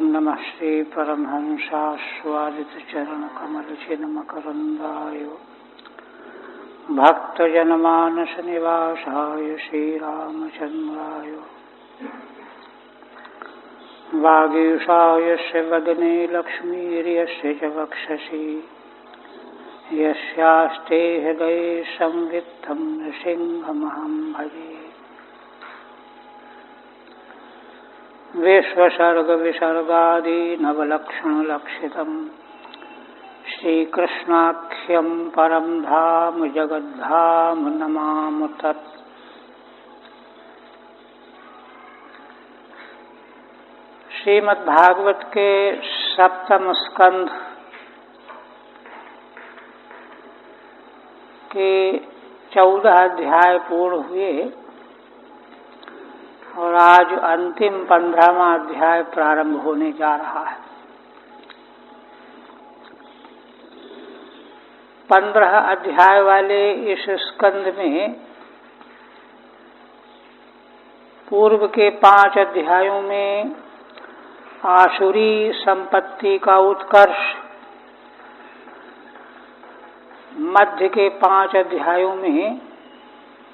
ओम नमः श्री परमहंसास्वादितचरणकमलचिन्मकरन्दाय भक्तजनमानसनिवासाय श्रीरामचन्द्राय वागीशाय वदने लक्ष्मीर्यस्य च वक्षसि यस्यास्ते हृदये संवित्तं नृसिंहमहं भजे। विश्वसर्गविसर्गादि नवलक्षणलक्षितं श्रीकृष्णाख्यं परं धाम जगद्धाम नमामि तत्। श्रीमद्भागवत के सप्तम स्कंध के 14 अध्याय पूर्ण हुए और आज अंतिम 15वां अध्याय प्रारंभ होने जा रहा है। 15 अध्याय वाले इस स्कंद में पूर्व के 5 अध्यायों में आसुरी संपत्ति का उत्कर्ष, मध्य के 5 अध्यायों में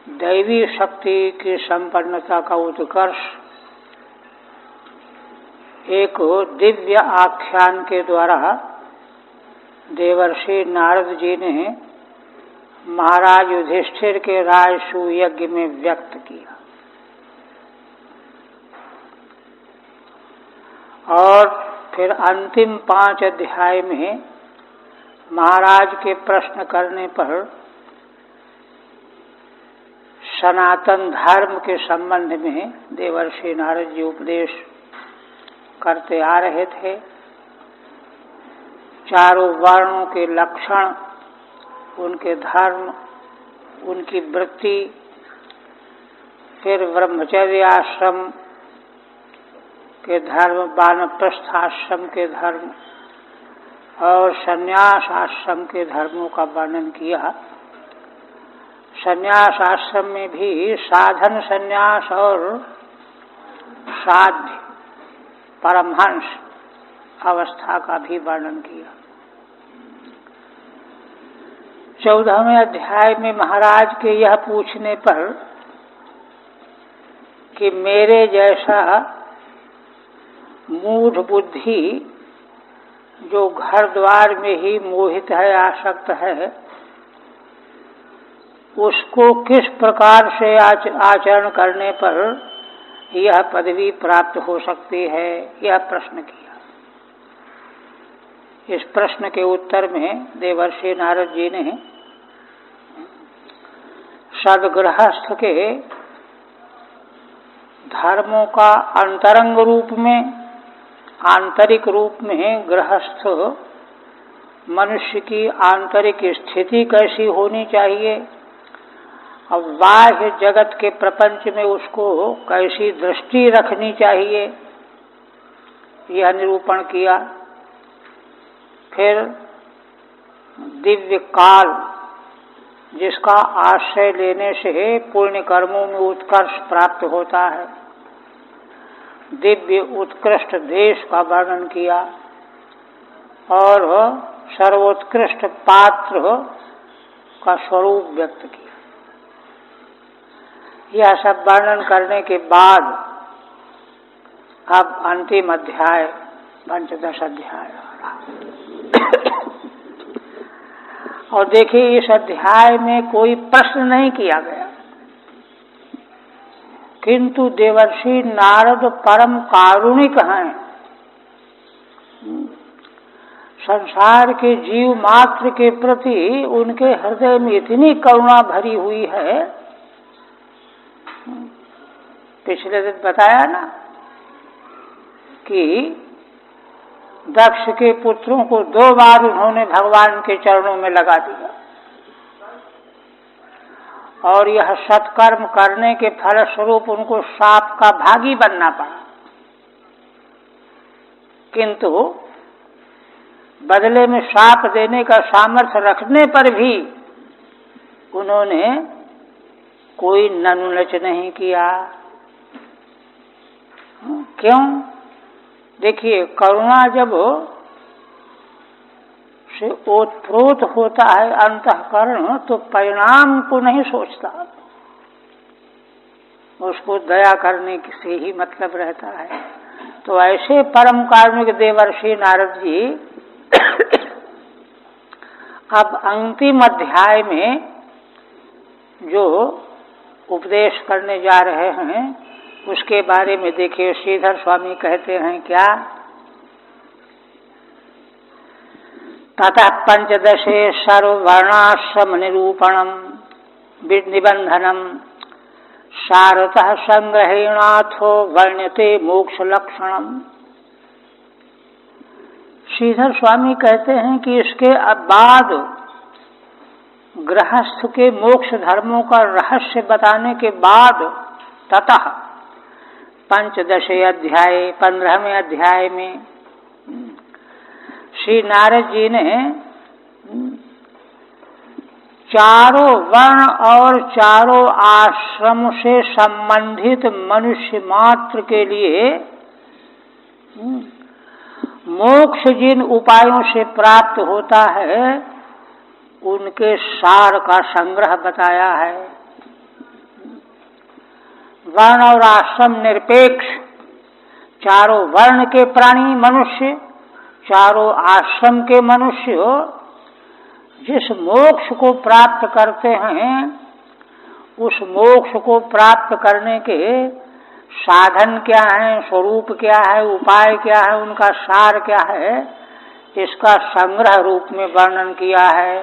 दैवी शक्ति की संपन्नता का उत्कर्ष, एक दिव्य आख्यान के द्वारा देवर्षि नारद जी ने महाराज युधिष्ठिर के राजसूय यज्ञ में व्यक्त किया, और फिर अंतिम 5 अध्याय में महाराज के प्रश्न करने पर सनातन धर्म के संबंध में देवर्षि नारद जी उपदेश करते आ रहे थे। चारों वर्णों के लक्षण, उनके धर्म, उनकी वृत्ति, फिर ब्रह्मचर्य आश्रम के धर्म, वानप्रस्थ आश्रम के धर्म और संन्यास आश्रम के धर्मों का वर्णन किया। संन्यास आश्रम में भी साधन संन्यास और साध्य परमहंस अवस्था का भी वर्णन किया। 14वें अध्याय में महाराज के यह पूछने पर कि मेरे जैसा मूढ़ बुद्धि जो घर द्वार में ही मोहित है, आसक्त है, उसको किस प्रकार से आचरण करने पर यह पदवी प्राप्त हो सकती है, यह प्रश्न किया। इस प्रश्न के उत्तर में देवर्षि नारद जी ने सद्गृहस्थ के धर्मों का अंतरंग रूप में, आंतरिक रूप में गृहस्थ मनुष्य की आंतरिक स्थिति कैसी होनी चाहिए और बाह्य जगत के प्रपंच में उसको कैसी दृष्टि रखनी चाहिए, यह निरूपण किया। फिर दिव्य काल, जिसका आश्रय लेने से पुण्य कर्मों में उत्कर्ष प्राप्त होता है, दिव्य उत्कृष्ट देश का वर्णन किया और सर्वोत्कृष्ट पात्र का स्वरूप व्यक्त किया। यह सब वर्णन करने के बाद अब अंतिम अध्याय 15 अध्याय आ रहा। और देखिए, इस अध्याय में कोई प्रश्न नहीं किया गया, किंतु देवर्षि नारद परम कारुणिक हैं। संसार के जीव मात्र के प्रति उनके हृदय में इतनी करुणा भरी हुई है। पिछले दिन बताया ना कि दक्ष के पुत्रों को 2 बार उन्होंने भगवान के चरणों में लगा दिया, और यह सत्कर्म करने के फलस्वरूप उनको शाप का भागी बनना पड़ा, किंतु बदले में शाप देने का सामर्थ्य रखने पर भी उन्होंने कोई ननुनच नहीं किया। क्यों? देखिए, करुणा जब से ओतप्रोत होता है अंतःकरण, तो परिणाम को नहीं सोचता, उसको दया करने से ही मतलब रहता है। तो ऐसे परम कार्मिक देवर्षि नारद जी अब अंतिम अध्याय में जो उपदेश करने जा रहे हैं उसके बारे में देखिए, श्रीधर स्वामी कहते हैं क्या? ततः पंचदशे सर्ववर्णाश्रम निरूपणम निबंधनम सारतः संग्रहेणाथो वर्ण्यते मोक्ष लक्षणम। श्रीधर स्वामी कहते हैं कि इसके बाद गृहस्थ के मोक्ष धर्मों का रहस्य बताने के बाद ततः पंचदशे अध्याय 15वें अध्याय में श्री नारद जी ने चारों वर्ण और चारों आश्रम से संबंधित मनुष्य मात्र के लिए मोक्ष जिन उपायों से प्राप्त होता है उनके सार का संग्रह बताया है। वर्ण और आश्रम निरपेक्ष, चारों वर्ण के प्राणी मनुष्य, चारों आश्रम के मनुष्य जिस मोक्ष को प्राप्त करते हैं उस मोक्ष को प्राप्त करने के साधन क्या है, स्वरूप क्या है, उपाय क्या है, उनका सार क्या है, इसका संग्रह रूप में वर्णन किया है।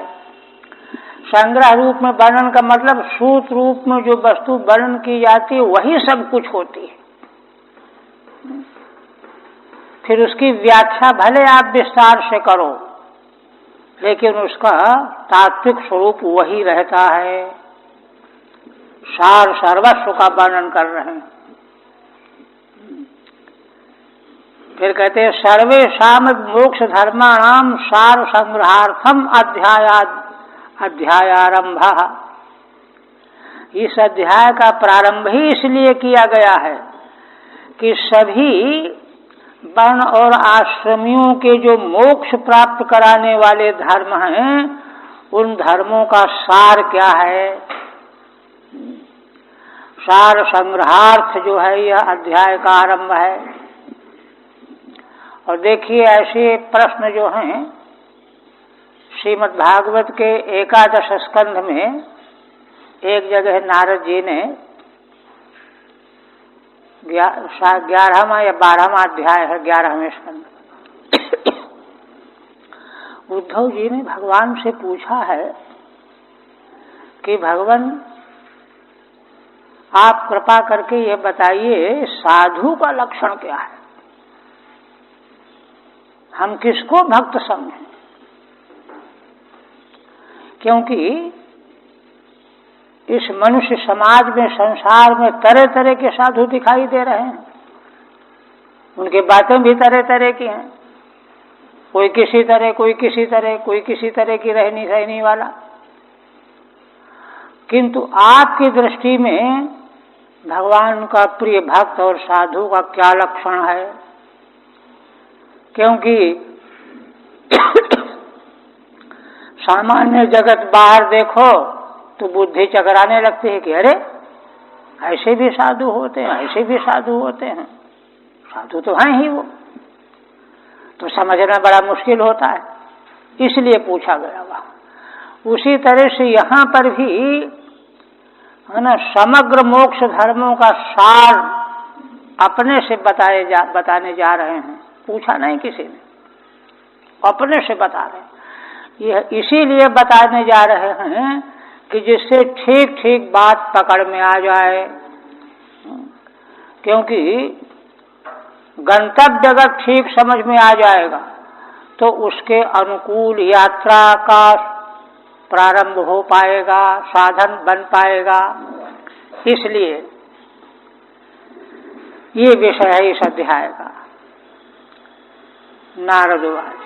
संग्रह रूप में वर्णन का मतलब सूत रूप में जो वस्तु वर्णन की जाती है वही सब कुछ होती है, फिर उसकी व्याख्या भले आप विस्तार से करो लेकिन उसका तात्विक स्वरूप वही रहता है। सार सर्वस्व का वर्णन कर रहे हैं। फिर कहते हैं सर्वेषां मोक्ष धर्माणाम सार संग्रहार्थम अध्यायारंभ। इस अध्याय का प्रारंभ ही इसलिए किया गया है कि सभी वर्ण और आश्रमियों के जो मोक्ष प्राप्त कराने वाले धर्म हैं उन धर्मों का सार क्या है, सार संग्रहार्थ जो है यह अध्याय का आरंभ है। और देखिए ऐसे प्रश्न जो हैं श्रीमद् भागवत के 11 स्कंध में एक जगह नारद जी ने 11वां या 12वां अध्याय है 11वें स्कंध, उद्धव जी ने भगवान से पूछा है कि भगवान आप कृपा करके ये बताइए साधु का लक्षण क्या है, हम किसको भक्त समझें, क्योंकि इस मनुष्य समाज में संसार में तरह तरह के साधु दिखाई दे रहे हैं, उनकी बातें भी तरह तरह की हैं, कोई किसी तरह, कोई किसी तरह, कोई किसी तरह की रहनी सहनी वाला। किंतु आपकी दृष्टि में भगवान का प्रिय भक्त और साधु का क्या लक्षण है, क्योंकि सामान्य जगत बाहर देखो तो बुद्धि चकराने लगती है कि अरे ऐसे भी साधु होते हैं, ऐसे भी साधु होते हैं, साधु तो हैं ही वो, तो समझना बड़ा मुश्किल होता है, इसलिए पूछा गया वह। उसी तरह से यहाँ पर भी है ना, समग्र मोक्ष धर्मों का सार अपने से बताने जा रहे हैं, पूछा नहीं किसी ने, अपने से बता रहे हैं। यह इसीलिए बताने जा रहे हैं कि जिससे ठीक ठीक बात पकड़ में आ जाए, क्योंकि गंतव्य अगर ठीक समझ में आ जाएगा तो उसके अनुकूल यात्रा का प्रारंभ हो पाएगा, साधन बन पाएगा। इसलिए ये विषय है इस अध्याय का। नारदवाद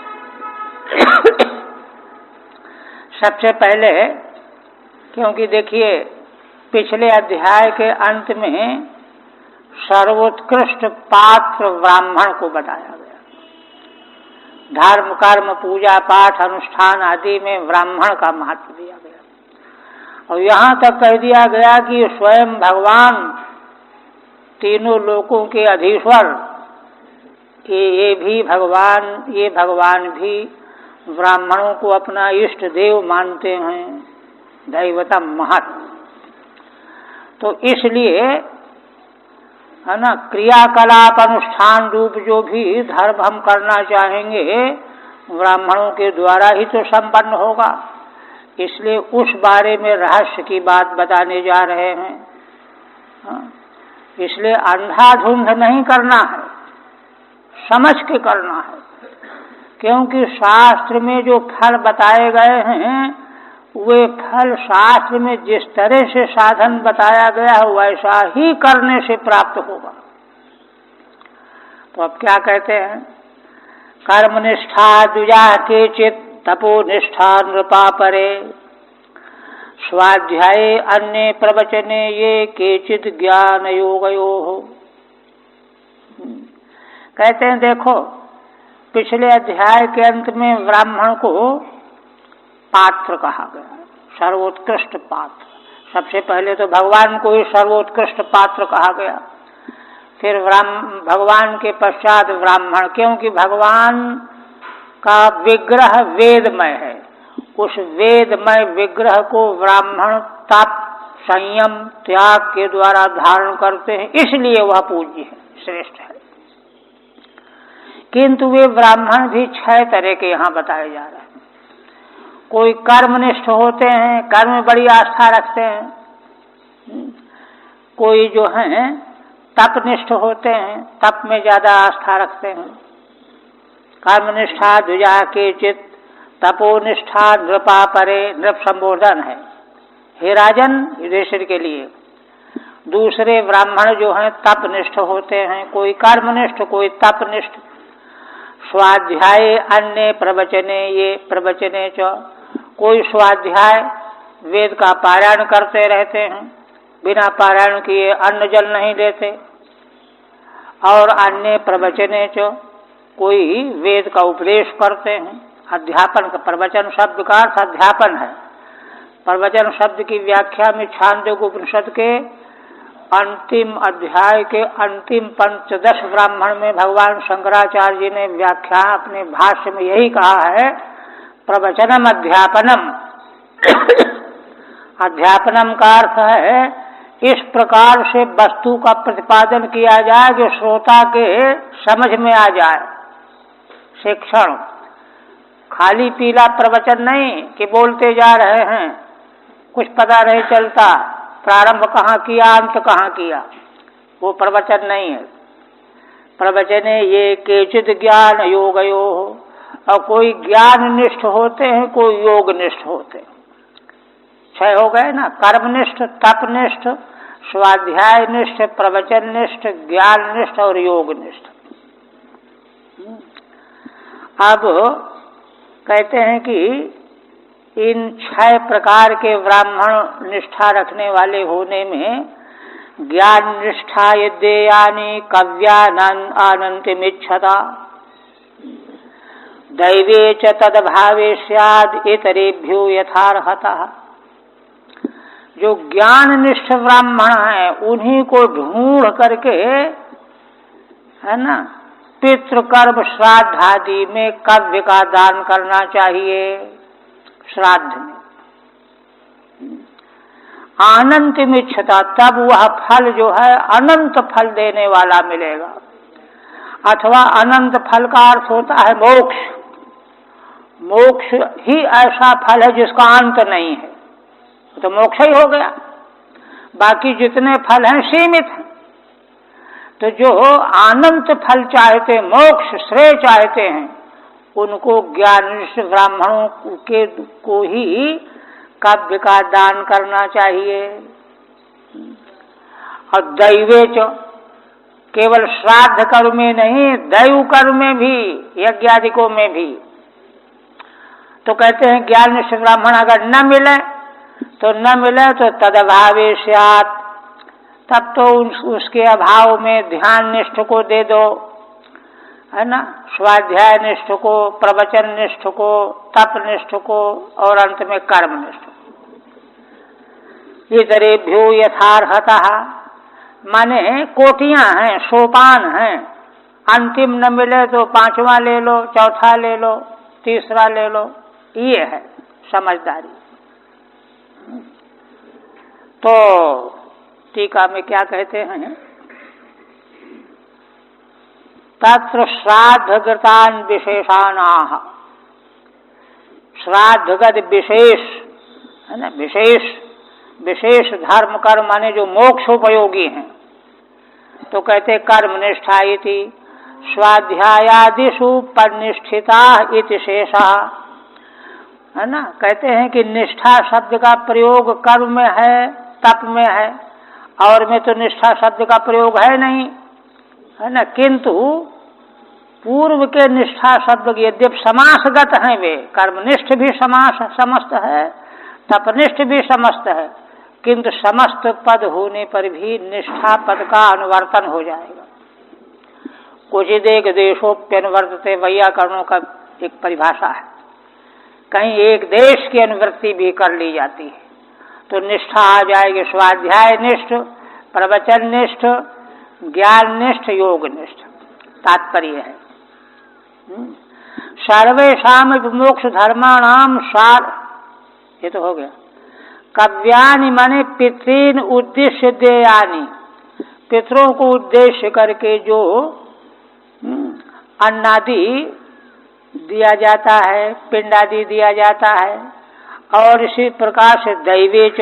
सबसे पहले, क्योंकि देखिए पिछले अध्याय के अंत में सर्वोत्कृष्ट पात्र ब्राह्मण को बताया गया, धर्म कर्म पूजा पाठ अनुष्ठान आदि में ब्राह्मण का महत्व दिया गया। और यहाँ तक कह दिया गया कि स्वयं भगवान तीनों लोकों के अधीश्वर ये भगवान भी ब्राह्मणों को अपना इष्ट देव मानते हैं, दैवतम महत्। तो इसलिए है ना, क्रियाकलाप अनुष्ठान रूप जो भी धर्म हम करना चाहेंगे ब्राह्मणों के द्वारा ही तो संपन्न होगा। इसलिए उस बारे में रहस्य की बात बताने जा रहे हैं। इसलिए अंधाधुंध नहीं करना है, समझ के करना है। क्योंकि शास्त्र में जो फल बताए गए हैं वे फल शास्त्र में जिस तरह से साधन बताया गया है वैसा ही करने से प्राप्त होगा। तो अब क्या कहते हैं, कर्मनिष्ठा द्विजा केचित् तपोनिष्ठा नृपा परे, स्वाध्याये अन्य प्रवचने ये केचित् ज्ञान योगयोः। कहते हैं देखो, पिछले अध्याय के अंत में ब्राह्मण को पात्र कहा गया, सर्वोत्कृष्ट पात्र। सबसे पहले तो भगवान को ही सर्वोत्कृष्ट पात्र कहा गया, फिर भगवान के पश्चात ब्राह्मण, क्योंकि भगवान का विग्रह वेदमय है। उस वेदमय विग्रह को ब्राह्मण तप संयम त्याग के द्वारा धारण करते हैं, इसलिए वह पूज्य है, श्रेष्ठ है। किंतु वे ब्राह्मण भी 6 तरह के यहाँ बताए जा रहे हैं। कोई कर्मनिष्ठ होते हैं, कर्म में बड़ी आस्था रखते हैं। कोई जो हैं तपनिष्ठ होते हैं, तप में ज्यादा आस्था रखते हैं। कर्मनिष्ठा द्विजा केचित् तपोनिष्ठा नृपा परे, नृप संबोधन है, हे राजन युधिष्ठिर के लिए। दूसरे ब्राह्मण जो हैं तपनिष्ठ होते हैं, कोई कर्मनिष्ठ कोई तपनिष्ठ। स्वाध्याय अन्य प्रवचने ये प्रवचने च, कोई स्वाध्याय वेद का पारायण करते रहते हैं, बिना पारायण किए अन्न जल नहीं लेते। और अन्य प्रवचने च, कोई वेद का उपदेश करते हैं। अध्यापन का, प्रवचन शब्द का अर्थ अध्यापन है। प्रवचन शब्द की व्याख्या में छांदोग्य उपनिषद के अंतिम अध्याय के अंतिम 15 ब्राह्मण में भगवान शंकराचार्य जी ने व्याख्या अपने भाष्य में यही कहा है, प्रवचनम अध्यापनम। अध्यापनम का अर्थ है इस प्रकार से वस्तु का प्रतिपादन किया जाए जो श्रोता के समझ में आ जाए। शिक्षण खाली पीला प्रवचन नहीं कि बोलते जा रहे हैं, कुछ पता नहीं चलता प्रारंभ कहाँ किया अंत कहाँ किया, वो प्रवचन नहीं है। प्रवचने ये केचित् ज्ञान योगयो, और कोई ज्ञान निष्ठ होते हैं, कोई योग निष्ठ होते हैं। 6 हो गए ना, कर्मनिष्ठ, तपनिष्ठ, स्वाध्याय निष्ठ, प्रवचन निष्ठ, ज्ञान निष्ठ और योग निष्ठ। अब कहते हैं कि इन 6 प्रकार के ब्राह्मण निष्ठा रखने वाले होने में ज्ञान निष्ठा यद्यानि कव्यानंतिमिच्छता दैवे च तद्भावे स्याद् इतरेभ्यो यथार्हतः। जो ज्ञान निष्ठ ब्राह्मण है उन्हीं को ढूंढ करके, है ना, पितृकर्म श्राद्ध आदि में कव्य का दान करना चाहिए। श्राद्ध में आनंतिमिच्छता, तब वह फल जो है अनंत फल देने वाला मिलेगा। अथवा अनंत फल का अर्थ होता है मोक्ष। मोक्ष ही ऐसा फल है जिसका अंत नहीं है, तो मोक्ष ही हो गया। बाकी जितने फल हैं सीमित हैं। तो जो अनंत फल चाहते, मोक्ष श्रेय चाहते हैं, उनको ज्ञानिष्ठ ब्राह्मणों के को ही काव्य का दान करना चाहिए। और दैवे च, केवल श्राद्ध कर्म में नहीं, दैव कर्म में भी, यज्ञादिकों में भी। तो कहते हैं ज्ञानिष्ठ ब्राह्मण अगर न मिले तो तदभावे स्यात्, तब तो उसके अभाव में ध्यान निष्ठ को दे दो। है ना, स्वाध्याय निष्ठ को, प्रवचन निष्ठ को, तप निष्ठ को और अंत में कर्म निष्ठ को। इतरेभ्यो यथार्हतः, माने कोटियां हैं, सोपान हैं। अंतिम न मिले तो पांचवा ले लो, चौथा ले लो, तीसरा ले लो, ये है समझदारी। तो टीका में क्या कहते हैं, तत्र श्राद्धगतान विशेषानाः, श्राद्धगत विशेष है ना, विशेष विशेष धर्म कर्म माने जो मोक्षोपयोगी हैं। तो कहते कर्मनिष्ठा इति स्वाध्यायादिषु परिनिष्ठिता इति शेषः, है ना। कहते हैं कि निष्ठा शब्द का प्रयोग कर्म में है, तप में है, और में तो निष्ठा शब्द का प्रयोग है नहीं, है ना। किंतु पूर्व के निष्ठा शब्द यद्यप समासगत हैं, वे कर्मनिष्ठ भी समास समस्त है, तपनिष्ठ भी समस्त है, किंतु समस्त पद होने पर भी निष्ठा पद का अनुवर्तन हो जाएगा। क्वचिद एक देशोप्यनुवर्तते, वैयाकरणों का एक परिभाषा है। कहीं एक देश की अनुवृत्ति भी कर ली जाती है तो निष्ठा आ जाएगी, स्वाध्याय निष्ठ, प्रवचन निष्ठ, ज्ञान निष्ठ, योग निष्ठ। तात्पर्य है सर्वेषाम मोक्ष धर्माणाम सार, ये तो हो गया। कव्यानि माने पितृन उद्देश्य देयानि, पितरों को उद्देश्य करके जो अन्नादि दिया जाता है, पिंडादि दिया जाता है, और इसी प्रकार से दैवेच,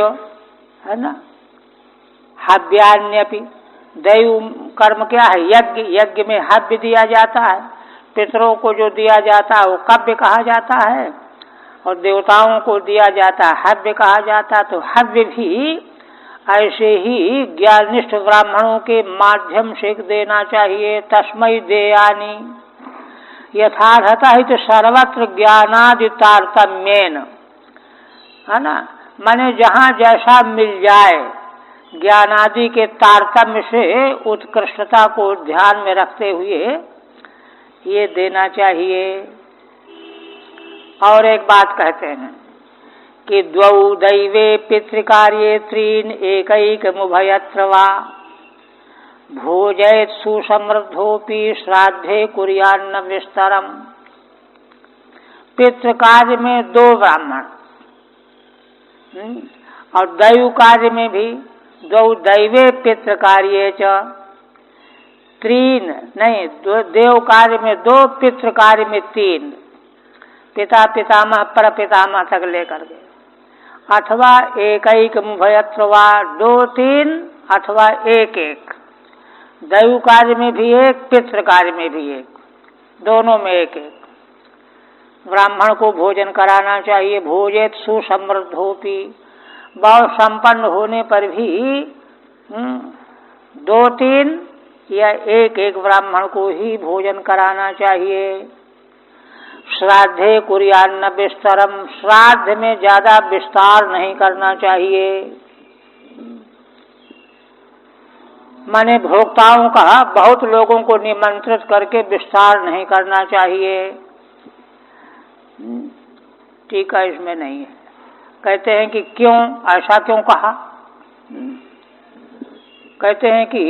है ना, हव्यान्यपि, दैव कर्म क्या है, यज्ञ, यज्ञ में हव्य दिया जाता है। पितरों को जो दिया जाता है वो कव्य कहा जाता है, और देवताओं को दिया जाता है हव्य कहा जाता है। तो हव्य भी ऐसे ही ज्ञाननिष्ठ ब्राह्मणों के माध्यम से देना चाहिए। तस्मै देयानि यथार्थता ही तो सर्वत्र ज्ञानादि तारतम्येन, है ना, माने जहाँ जैसा मिल जाए ज्ञानादि के तारतम्य से उत्कृष्टता को ध्यान में रखते हुए ये देना चाहिए। और एक बात कहते हैं कि द्वौ दैवे पितृकार्ये त्रीन एकैकमुभयत्र वा भोजयेत् सुसमृद्धोपि श्राद्धे कुर्यान्न विस्तरम। पितृकार्य में दो ब्राह्मण और दैव कार्य में भी द्वौ दैवे पितृकार्ये च त्रीन, नहीं, देव कार्य में दो, पितृ कार्य में तीन, पिता पितामह पर पितामह तक लेकर के। अथवा एकैकमुभयत्र वा, दो तीन अथवा एक एक, दैव कार्य में भी एक, पितृ कार्य में भी एक, दोनों में एक एक। ब्राह्मण को भोजन कराना चाहिए। भोजेत सुसमृद्धोपि, बहुत संपन्न होने पर भी दो तीन या एक एक ब्राह्मण को ही भोजन कराना चाहिए। श्राद्धे कुर्यान्न विस्तरम, श्राद्ध में ज्यादा विस्तार नहीं करना चाहिए। माने भोक्ताओं का बहुत लोगों को निमंत्रित करके विस्तार नहीं करना चाहिए। टीका इसमें नहीं है। कहते हैं कि क्यों, ऐसा क्यों कहा? कहते हैं कि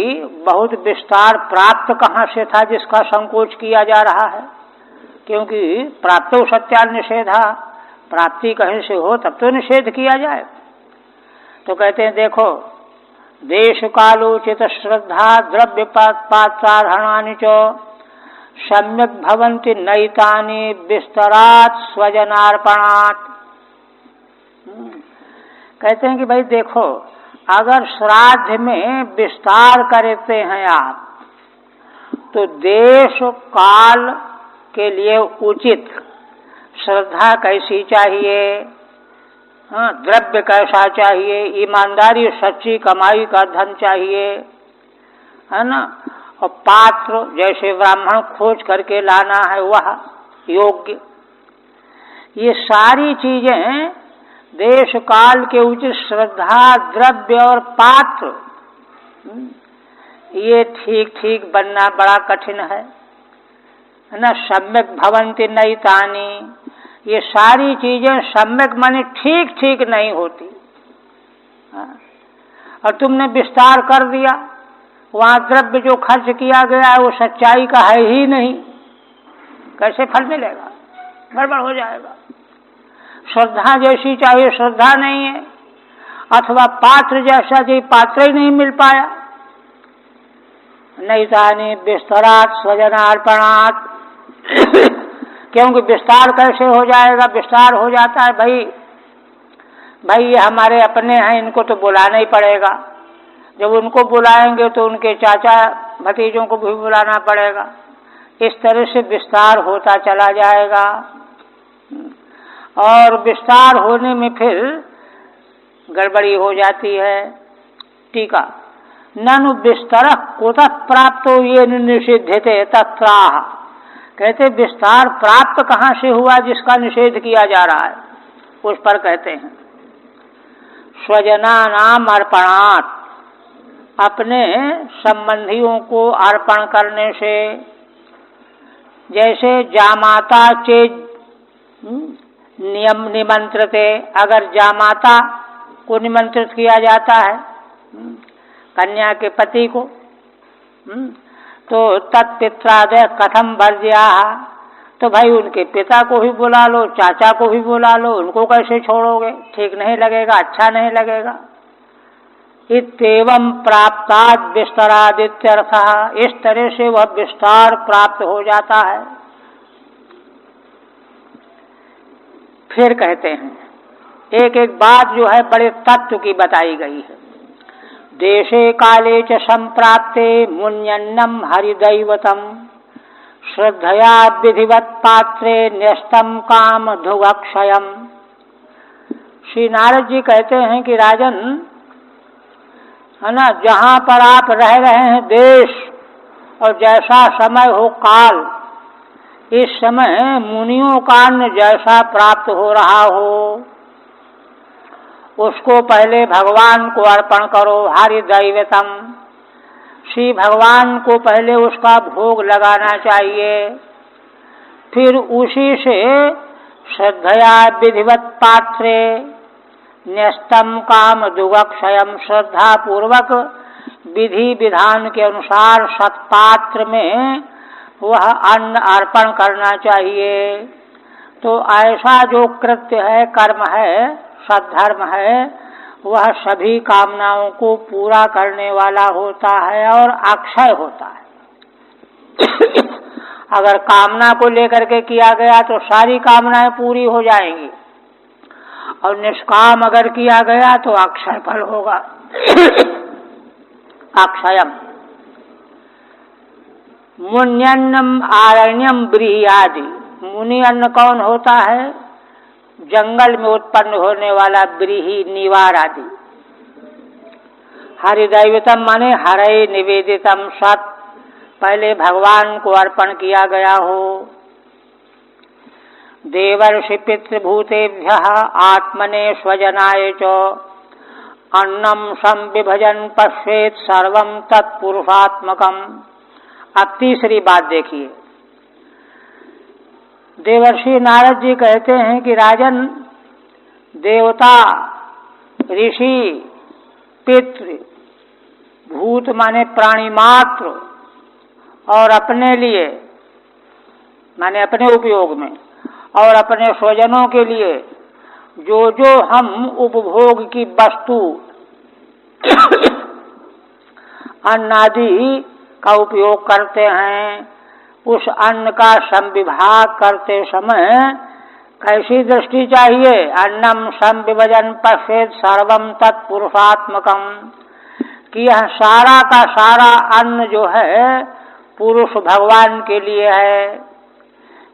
बहुत विस्तार प्राप्त कहाँ से था जिसका संकोच किया जा रहा है? क्योंकि प्राप्तो सत्यान्निषेधा, प्राप्ति कहीं से हो तब तो निषेध किया जाए। तो कहते हैं देखो, देश कालोचित श्रद्धा द्रव्य पात्रार्हणानि च सम्यक भवन्ति नैतानि विस्तरात् स्वजनार्पणात्। कहते हैं कि भाई देखो, अगर श्राद्ध में विस्तार करते हैं आप, तो देश काल के लिए उचित श्रद्धा कैसी चाहिए, हाँ, द्रव्य कैसा चाहिए, ईमानदारी सच्ची कमाई का धन चाहिए, है ना, और पात्र जैसे ब्राह्मण खोज करके लाना है वह योग्य। ये सारी चीजें देश काल के उचित श्रद्धा, द्रव्य और पात्र, ये ठीक ठीक बनना बड़ा कठिन है। न सम्यक भवन्ति नैतानि, ये सारी चीजें सम्यक माने ठीक ठीक नहीं होती। और तुमने विस्तार कर दिया, वहां द्रव्य जो खर्च किया गया है वो सच्चाई का है ही नहीं, कैसे फल मिलेगा? गड़बड़ हो जाएगा। श्रद्धा जैसी चाहिए श्रद्धा नहीं है, अथवा पात्र जैसा चाहिए पात्र ही नहीं मिल पाया। नैतानि विस्तरात् स्वजनार्पणात्, क्योंकि विस्तार कैसे हो जाएगा? विस्तार हो जाता है भाई ये हमारे अपने हैं, इनको तो बुलाना ही पड़ेगा। जब उनको बुलाएंगे तो उनके चाचा भतीजों को भी बुलाना पड़ेगा। इस तरह से विस्तार होता चला जाएगा। और विस्तार होने में फिर गड़बड़ी हो जाती है। टीका, ननु विस्तर कुतः प्राप्तो ये निषिध्यते तत्राह, कहते विस्तार प्राप्त कहाँ से हुआ जिसका निषेध किया जा रहा है? उस पर कहते हैं स्वजनानाम अर्पणात्, अपने संबंधियों को अर्पण करने से। जैसे जामाता चेद नियम निमंत्रते, अगर जामाता को निमंत्रित किया जाता है कन्या के पति को, तो तत्पित्रादय कथम वर्ज्या, तो भाई उनके पिता को भी बुला लो, चाचा को भी बुला लो, उनको कैसे छोड़ोगे? ठीक नहीं लगेगा, अच्छा नहीं लगेगा। इत्येवं प्राप्ताद विस्तरादित्यर्थः, इस तरह से वह विस्तार प्राप्त हो जाता है। फिर कहते हैं एक एक बात जो है बड़े तत्व की बताई गई है। देशे काले च संप्राप्ते मुन्यन्नम हरिदैवतम श्रद्धया विधिवत पात्रे न्यस्तम काम धुगक्षयम। श्री नारद जी कहते हैं कि राजन, है ना, जहाँ पर आप रह रहे हैं देश और जैसा समय हो काल, इस समय मुनियों का अन्न जैसा प्राप्त हो रहा हो उसको पहले भगवान को अर्पण करो। हरि दैवतम, श्री भगवान को पहले उसका भोग लगाना चाहिए। फिर उसी से श्रद्धया विधिवत पात्रे न्यस्तम काम दुगक्षयम, श्रद्धा पूर्वक विधि विधान के अनुसार सत्पात्र में वह अन्न अर्पण करना चाहिए। तो ऐसा जो कृत्य है, कर्म है, सद्धर्म है, वह सभी कामनाओं को पूरा करने वाला होता है और अक्षय होता है। अगर कामना को लेकर के किया गया तो सारी कामनाएं पूरी हो जाएंगी, और निष्काम अगर किया गया तो अक्षय फल होगा। अक्षयम मुन्यन्नम आरण्यम ब्रीहियादि, मुनि अन्न कौन होता है? जंगल में उत्पन्न होने वाला ब्रीहि, निवार आदि। हरिदैवतम माने हरे निवेदितम, सत पहले भगवान को अर्पण किया गया हो। देवर्षि पितृभूतेभ्यः आत्मने स्वजनाय च अन्नम संविभजन पश्येत सर्वं तत्पुरुषात्मकम। अब तीसरी बात देखिए, देवर्षि नारद जी कहते हैं कि राजन, देवता, ऋषि, पितृ, भूत माने प्राणी मात्र, और अपने लिए माने अपने उपयोग में, और अपने स्वजनों के लिए जो जो हम उपभोग की वस्तु अन्नादि का उपयोग करते हैं, उस अन्न का संविभाग करते समय कैसी दृष्टि चाहिए? अन्नम संविभजन पश्येत सर्वम तत्पुरुषात्मकम, कि यह सारा का सारा अन्न जो है पुरुष भगवान के लिए है।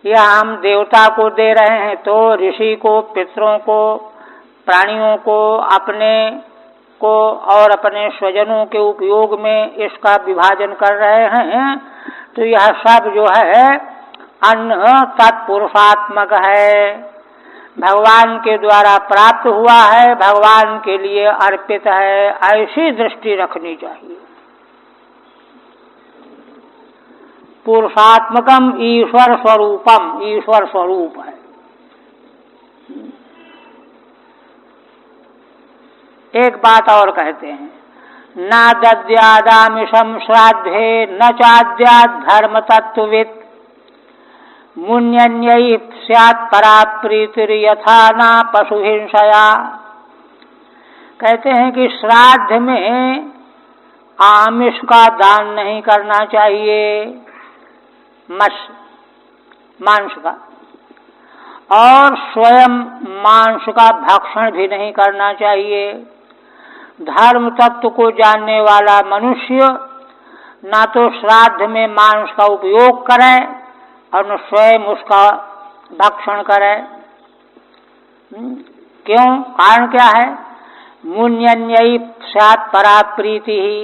यह हम देवता को दे रहे हैं तो ऋषि को, पितरों को, प्राणियों को, अपने को और अपने स्वजनों के उपयोग में इसका विभाजन कर रहे हैं। तो यह सब जो है अन्न तत्पुरुषात्मक है, भगवान के द्वारा प्राप्त हुआ है, भगवान के लिए अर्पित है, ऐसी दृष्टि रखनी चाहिए। पुरुषात्मकम ईश्वर स्वरूपम, ईश्वर स्वरूप है। एक बात और कहते हैं, न दद्यादामिषम श्राद्धे न चाद्याद धर्म तत्ववित् मुन्यन्यै स्यात् परा प्रीतिर यथा न पशु हिंसया। कहते हैं कि श्राद्ध में आमिष का दान नहीं करना चाहिए, मांस का, और स्वयं मांस का भक्षण भी नहीं करना चाहिए। धर्म तत्व को जानने वाला मनुष्य ना तो श्राद्ध में मांस का उपयोग करे और न स्वयं उसका भक्षण करे। क्यों? कारण क्या है? मुन्यन्यै स्यात् परा प्रीति ही,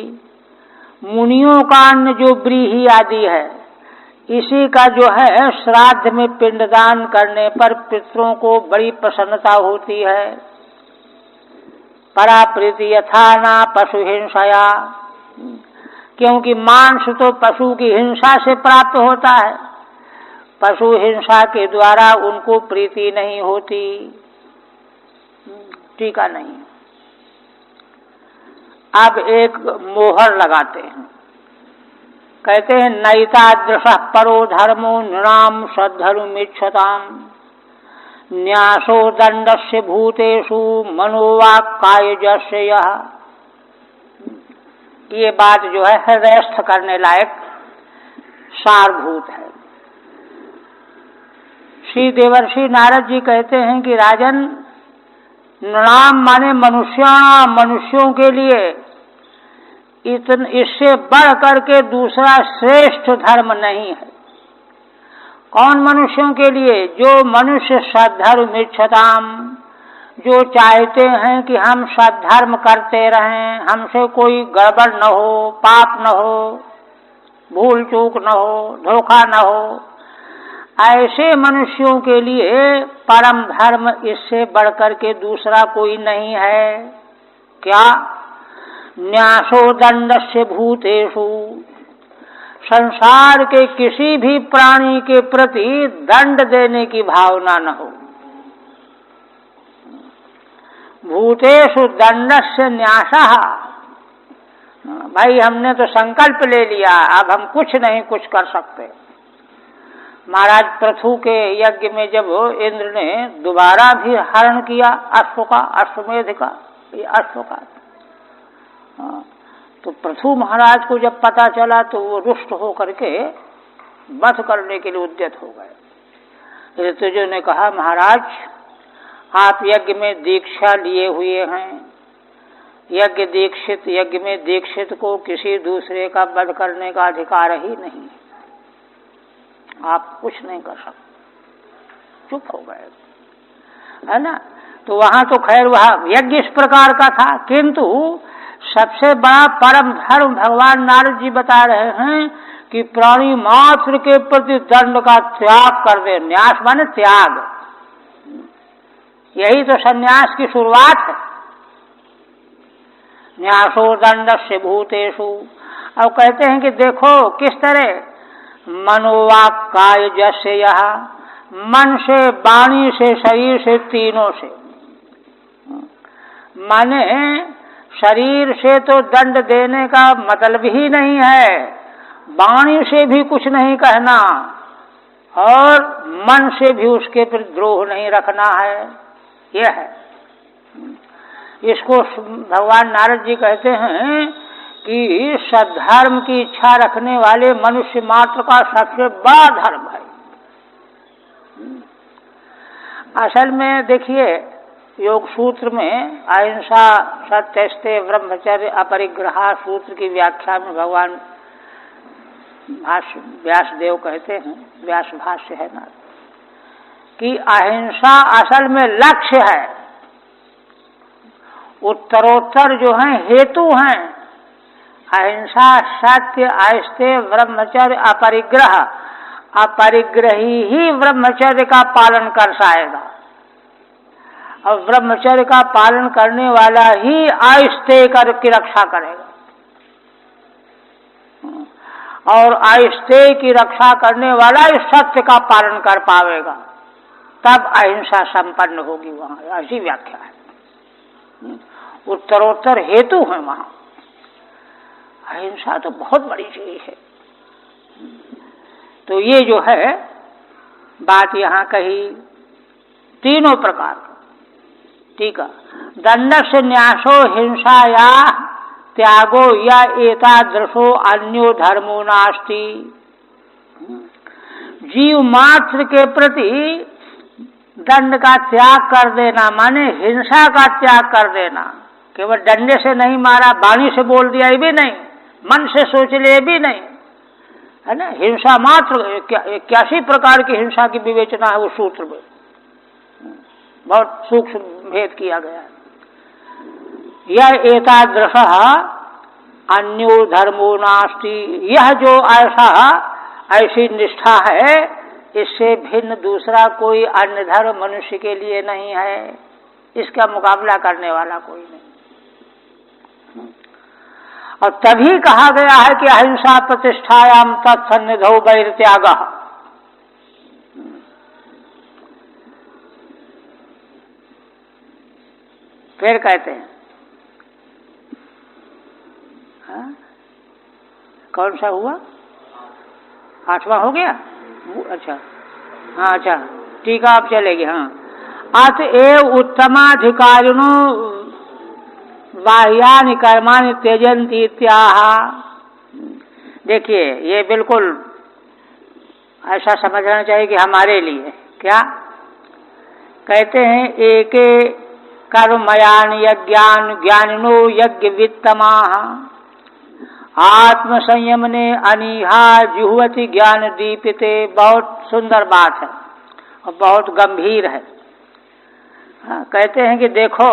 मुनियों का अन्न जो व्रीहि आदि है, इसी का जो है श्राद्ध में पिंडदान करने पर पितरों को बड़ी प्रसन्नता होती है। परा प्रीति यथा न पशु हिंसया, क्योंकि मांस तो पशु की हिंसा से प्राप्त होता है, पशु हिंसा के द्वारा उनको प्रीति नहीं होती। टीका नहीं। अब एक मोहर लगाते हैं, कहते हैं नैतादृशः परो धर्मो नृणाम सद्धर्मिच्छताम न्यासो दंडस्य भूतेषु मनोवाक् कायजस्य यः। ये बात जो है हृदयस्थ करने लायक सारभूत है। श्री देवर्षि नारद जी कहते हैं कि राजन, नृणाम माने मनुष्यों के लिए इससे बढ़ करके दूसरा श्रेष्ठ धर्म नहीं है। कौन मनुष्यों के लिए? जो मनुष्य सद्धर्मिच्छताम, जो चाहते हैं कि हम सद्धर्म करते रहें, हमसे कोई गड़बड़ न हो, पाप न हो, भूल चूक न हो, धोखा न हो, ऐसे मनुष्यों के लिए परम धर्म इससे बढ़कर के दूसरा कोई नहीं है। क्या? न्यासो दंडस्य भूतेषु, संसार के किसी भी प्राणी के प्रति दंड देने की भावना न हो। भूतेषु दंडस्य न्यासः, भाई हमने तो संकल्प ले लिया, अब हम कुछ कर सकते। महाराज पृथु के यज्ञ में जब इंद्र ने दोबारा भी हरण किया अश्वमेध का, तो पृथु महाराज को जब पता चला तो वो रुष्ट होकर के वध करने के लिए उद्यत हो गए। ऋतुजों ने कहा, महाराज आप यज्ञ में दीक्षा लिए हुए हैं, यज्ञ में दीक्षित को किसी दूसरे का वध करने का अधिकार ही नहीं, आप कुछ नहीं कर सकते। चुप हो गए, है ना। तो वहां तो खैर वह यज्ञ इस प्रकार का था, किंतु सबसे बड़ा परम धर्म भगवान नारद जी बता रहे हैं कि प्राणी मात्र के प्रति दंड का त्याग कर दे। न्यास माने त्याग, यही तो सन्यास की शुरुआत है। न्यासो दंडस्य भूतेषु। अब कहते हैं कि देखो किस तरह, मनोवाक् कायजस्य यः, मन से, वाणी से, शरीर से, तीनों से। माने शरीर से तो दंड देने का मतलब ही नहीं है, वाणी से भी कुछ नहीं कहना और मन से भी उसके प्रति द्रोह नहीं रखना है। यह है, इसको भगवान नारद जी कहते हैं कि सद्धर्म की इच्छा रखने वाले मनुष्य मात्र का सबसे बड़ा धर्म है। असल में देखिए, योग सूत्र में अहिंसा सत्यस्ते ब्रह्मचर्य अपरिग्रह सूत्र की व्याख्या में भगवान व्यासदेव कहते हैं, व्यास भाष्य है ना, कि अहिंसा असल में लक्ष्य है, उत्तरोत्तर जो है हेतु हैं। अहिंसा सत्य आस्ते ब्रह्मचर्य अपरिग्रह, अपरिग्रही ही ब्रह्मचर्य का पालन कर पाएगा और ब्रह्मचर्य का पालन करने वाला ही आस्ते की रक्षा करेगा। और आहिस्ते की रक्षा करने वाला इस सत्य का पालन कर पावेगा, तब अहिंसा संपन्न होगी। वहां ऐसी व्याख्या है, उत्तरोत्तर हेतु है वहां। अहिंसा तो बहुत बड़ी चीज है। तो ये जो है बात यहां कही तीनों प्रकार का। ठीक है, दंडस्य न्यासो हिंसा या त्यागो या एतादृशो अन्यो धर्मो नास्ति। जीव मात्र के प्रति दंड का त्याग कर देना माने हिंसा का त्याग कर देना। केवल डंडे से नहीं मारा, वाणी से बोल दिया ये भी नहीं, मन से सोच लिए भी नहीं, है ना। हिंसा मात्र 81 प्रकार की हिंसा की विवेचना है उस सूत्र में, बहुत सूक्ष्म भेद किया गया है। यह एतादृश अन्यो धर्मो नास्ति, यह जो ऐसी निष्ठा है, इससे भिन्न दूसरा कोई अन्य धर्म मनुष्य के लिए नहीं है, इसका मुकाबला करने वाला कोई नहीं। और तभी कहा गया है कि अहिंसा प्रतिष्ठायाम तत्सन्निधौ वैरत्यागः। फिर कहते हैं कौन सा हुआ, 8वां हो गया। अच्छा हाँ, अच्छा ठीक है, आप चलेगी। हाँ, अतएव उत्तमाधिकारिणो बाह्यानि कर्माणि त्यजन्ति इत्याह। देखिए ये बिल्कुल ऐसा समझना चाहिए कि हमारे लिए क्या कहते हैं, एके कर्मयान यज्ञान ज्ञानिनो यज्ञ वित्तमाः आत्म संयम ने अनीहा जुहवती ज्ञान दीपिते। बहुत सुंदर बात है और बहुत गंभीर है। कहते हैं कि देखो,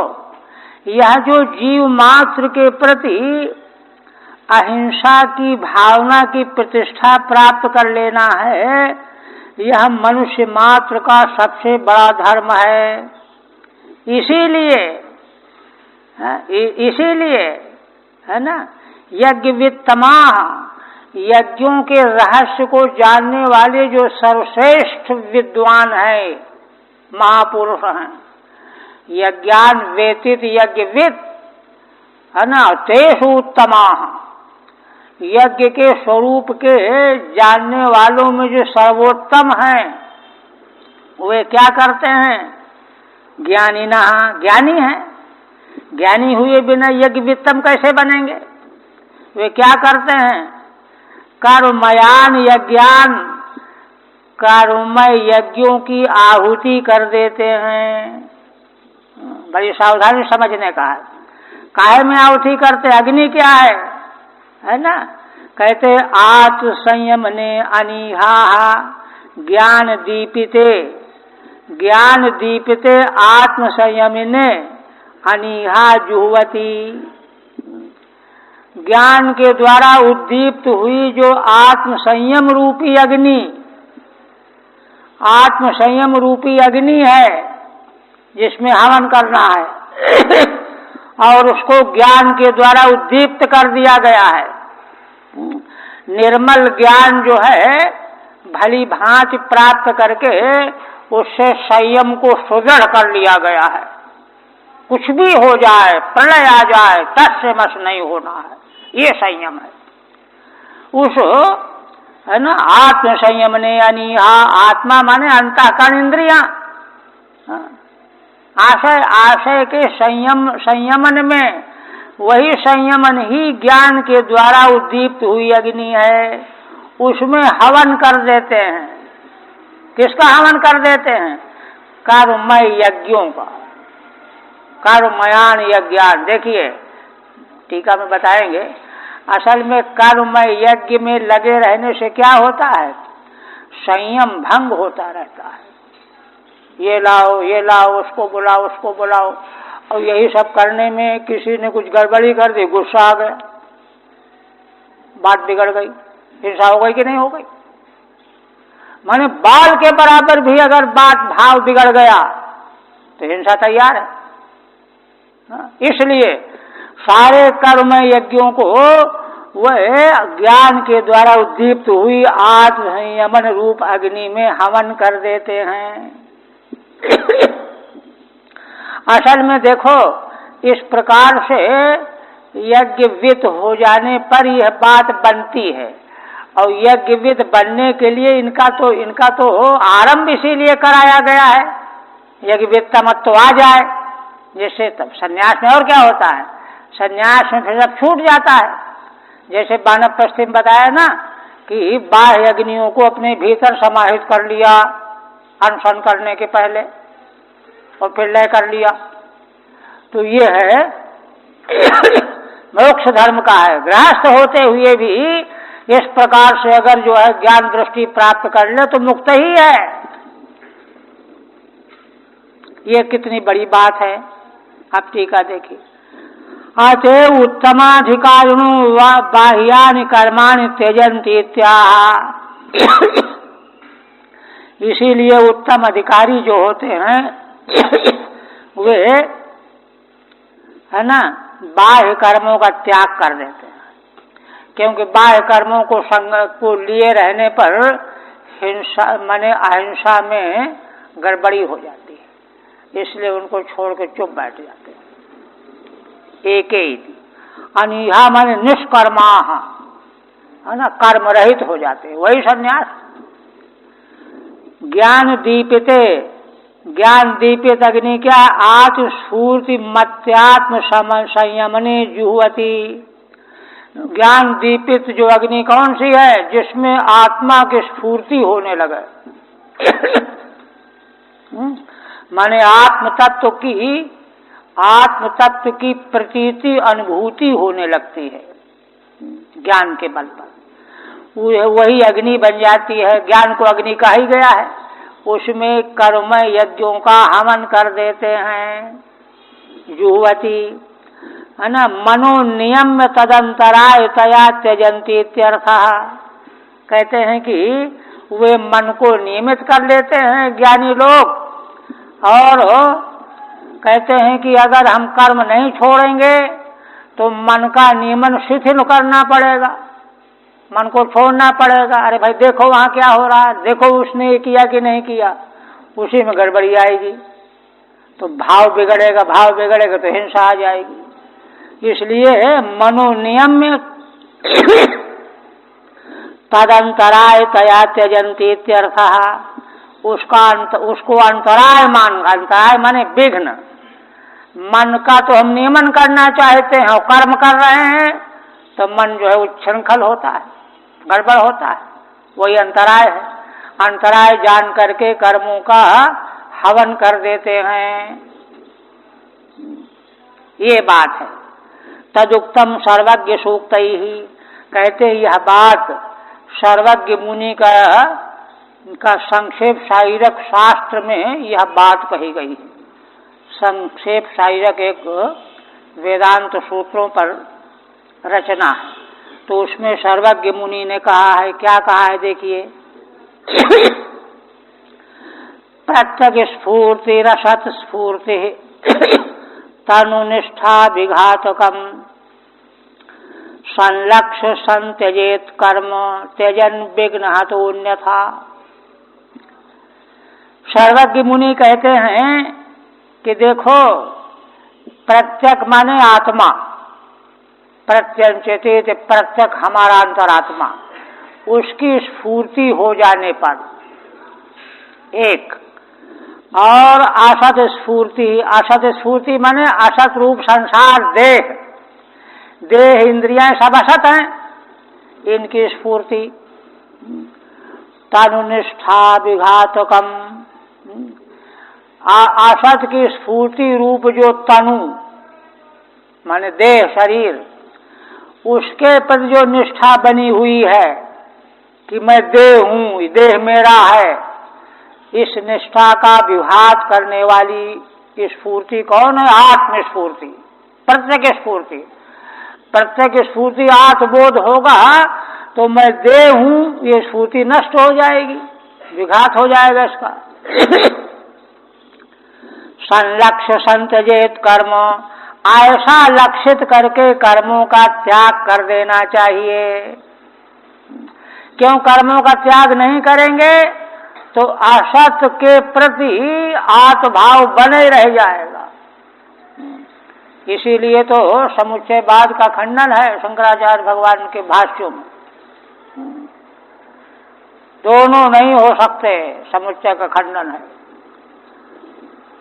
यह जो जीव मात्र के प्रति अहिंसा की भावना की प्रतिष्ठा प्राप्त कर लेना है, यह मनुष्य मात्र का सबसे बड़ा धर्म है। इसीलिए है ना, यज्ञ वित्तमाः, यज्ञों के रहस्य को जानने वाले जो सर्वश्रेष्ठ विद्वान है, महापुरुष हैं, यज्ञान वेतित यज्ञविद, है ना, तेषु उत्तमाः, यज्ञ के स्वरूप के जानने वालों में जो सर्वोत्तम हैं, वे क्या करते हैं, ज्ञानिना, ज्ञानी हैं। ज्ञानी हुए बिना यज्ञ वित्तम कैसे बनेंगे। वे क्या करते हैं, कर्मयान यज्ञान, कर्ममय यज्ञों की आहुति कर देते हैं। बड़ी सावधानी समझने का है। काहे में आहुति करते, अग्नि क्या है ना। कहते आत्म संयम ने अनीहा ज्ञान दीपिते, ज्ञान दीपिते आत्म संयमिने अनीहा जुहवती। ज्ञान के द्वारा उद्दीप्त हुई जो आत्म संयम रूपी अग्नि, आत्म संयम रूपी अग्नि है जिसमें हवन करना है और उसको ज्ञान के द्वारा उद्दीप्त कर दिया गया है। निर्मल ज्ञान जो है भली भांति प्राप्त करके उससे संयम को सुदृढ़ कर लिया गया है। कुछ भी हो जाए, प्रलय आ जाए, तस्य मस नहीं होना है, ये संयम है। उस है ना आत्म संयम ने अनीहा, आत्मा माने अंतःकरण इंद्रियां, आशय के संयमन में वही संयमन ही ज्ञान के द्वारा उद्दीप्त हुई अग्नि है, उसमें हवन कर देते हैं। किसका हवन कर देते हैं, कर्ममय यज्ञों का, कर्मयान यज्ञान। देखिए टीका में बताएंगे, असल में कर्ममय यज्ञ में लगे रहने से क्या होता है, संयम भंग होता रहता है। ये लाओ, उसको बुलाओ, और यही सब करने में किसी ने कुछ गड़बड़ी कर दी, गुस्सा आ गया, बात बिगड़ गई, हिंसा हो गई कि नहीं हो गई। माने बाल के बराबर भी अगर बात भाव बिगड़ गया तो हिंसा तैयार है। इसलिए सारे कर्म यज्ञों को वह ज्ञान के द्वारा उद्दीप्त हुई आत्म संयमन रूप अग्नि में हवन कर देते हैं। असल में देखो, इस प्रकार से यज्ञविद हो जाने पर यह बात बनती है, और यज्ञविद बनने के लिए इनका तो आरंभ इसीलिए कराया गया है, यज्ञविद्ता मत तो आ जाए। जैसे तब संन्यास में और क्या होता है, संन्यास में फिर सब छूट जाता है। जैसे वानप्रस्थि में बताया ना कि बाह्य अग्नियों को अपने भीतर समाहित कर लिया अनशन करने के पहले, और फिर लय कर लिया। तो ये है मोक्ष धर्म का है। गृहस्थ होते हुए भी इस प्रकार से अगर जो है ज्ञान दृष्टि प्राप्त कर ले तो मुक्त ही है। ये कितनी बड़ी बात है। आप टीका देखिए, अतएव उत्तमाधिकारिणो बाह्यानि कर्माणि त्यजन्ति इत्याह। इसीलिए उत्तम अधिकारी जो होते हैं वे है ना बाह्य कर्मों का त्याग कर देते हैं, क्योंकि बाह्य कर्मों को लिए रहने पर हिंसा माने अहिंसा में गड़बड़ी हो जाती है, इसलिए उनको छोड़ के चुप बैठ जाते हैं। एक ही अनिहा माने निष्कर्मा है ना, कर्म रहित हो जाते हैं, वही संन्यास। ज्ञान दीपित अग्नि क्या, आत्मस्फूर्ति मत्यात्म संयमने जुहवती। ज्ञान दीपित जो अग्नि कौन सी है, जिसमें आत्मा की स्फूर्ति होने लगे माने आत्म तत्व की प्रतीति अनुभूति होने लगती है ज्ञान के बल पर, वही अग्नि बन जाती है। ज्ञान को अग्नि कहा ही गया है। उसमें कर्म यज्ञों का हवन कर देते हैं, जुहवती है ना। मनोनियम तदंतराय तया त्यजंती इत्यर्थः। कहते हैं कि वे मन को नियमित कर लेते हैं ज्ञानी लोग, और कहते हैं कि अगर हम कर्म नहीं छोड़ेंगे तो मन का नियमन शिथिल करना पड़ेगा, मन को छोड़ना पड़ेगा। अरे भाई देखो वहां क्या हो रहा है, देखो उसने ये किया कि नहीं किया, उसी में गड़बड़ी आएगी तो भाव बिगड़ेगा तो हिंसा आ जाएगी। इसलिए मनोनियम में तदंतराय तया त्यजंती इत्यर्थः। उसको अंतराय माने विघ्न। मन का तो हम नियमन करना चाहते हैं और कर्म कर रहे हैं तो मन जो है उच्छृंखल होता है, गड़बड़ होता है, वही अंतराय है। अंतराय जान करके कर्मों का हवन कर देते हैं, ये बात है। तदुक्तम सर्वज्ञ सूक्त ही। कहते यह बात सर्वज्ञ मुनि का संक्षेप शारीरक शास्त्र में यह बात कही गई है। संक्षेप शारीरक एक वेदांत सूत्रों पर रचना है, तो उसमें सर्वज्ञ मुनि ने कहा है, क्या कहा है देखिए। प्रत्यक्ष स्फूर्ति रसत स्फूर्ति तनुनिष्ठा विघातकम संलक्ष्य संत्यजेत कर्म त्यजन विघ्न हतोन्यथा। सर्वज्ञ मुनि कहते हैं कि देखो, प्रत्यक माने आत्मा, प्रत्यंचेत प्रत्यक हमारा अंतरात्मा, उसकी स्फूर्ति हो जाने पर एक, और असत स्फूर्ति माने असत रूप संसार, देह इंद्रियां सब असत हैं, इनकी स्फूर्ति। तनुनिष्ठा विघातकम, असत की स्फूर्ति रूप जो तनु माने देह शरीर, उसके पर जो निष्ठा बनी हुई है कि मैं देह हूं, देह मेरा है, इस निष्ठा का विघात करने वाली स्फूर्ति कौन है? आत्मस्फूर्ति, प्रत्येक स्फूर्ति। प्रत्येक स्फूर्ति आत्मबोध होगा तो मैं देह हूं, ये स्फूर्ति नष्ट हो जाएगी, विघात हो जाएगा इसका। संलक्ष्य संत्यजेत कर्म, ऐसा लक्षित करके कर्मों का त्याग कर देना चाहिए। क्यों कर्मों का त्याग नहीं करेंगे तो असत के प्रति आत्मभाव बने रह जाएगा। इसीलिए तो समुच्चयवाद का खंडन है शंकराचार्य भगवान के भाष्यों में। दोनों नहीं हो सकते, समुच्चय का खंडन है।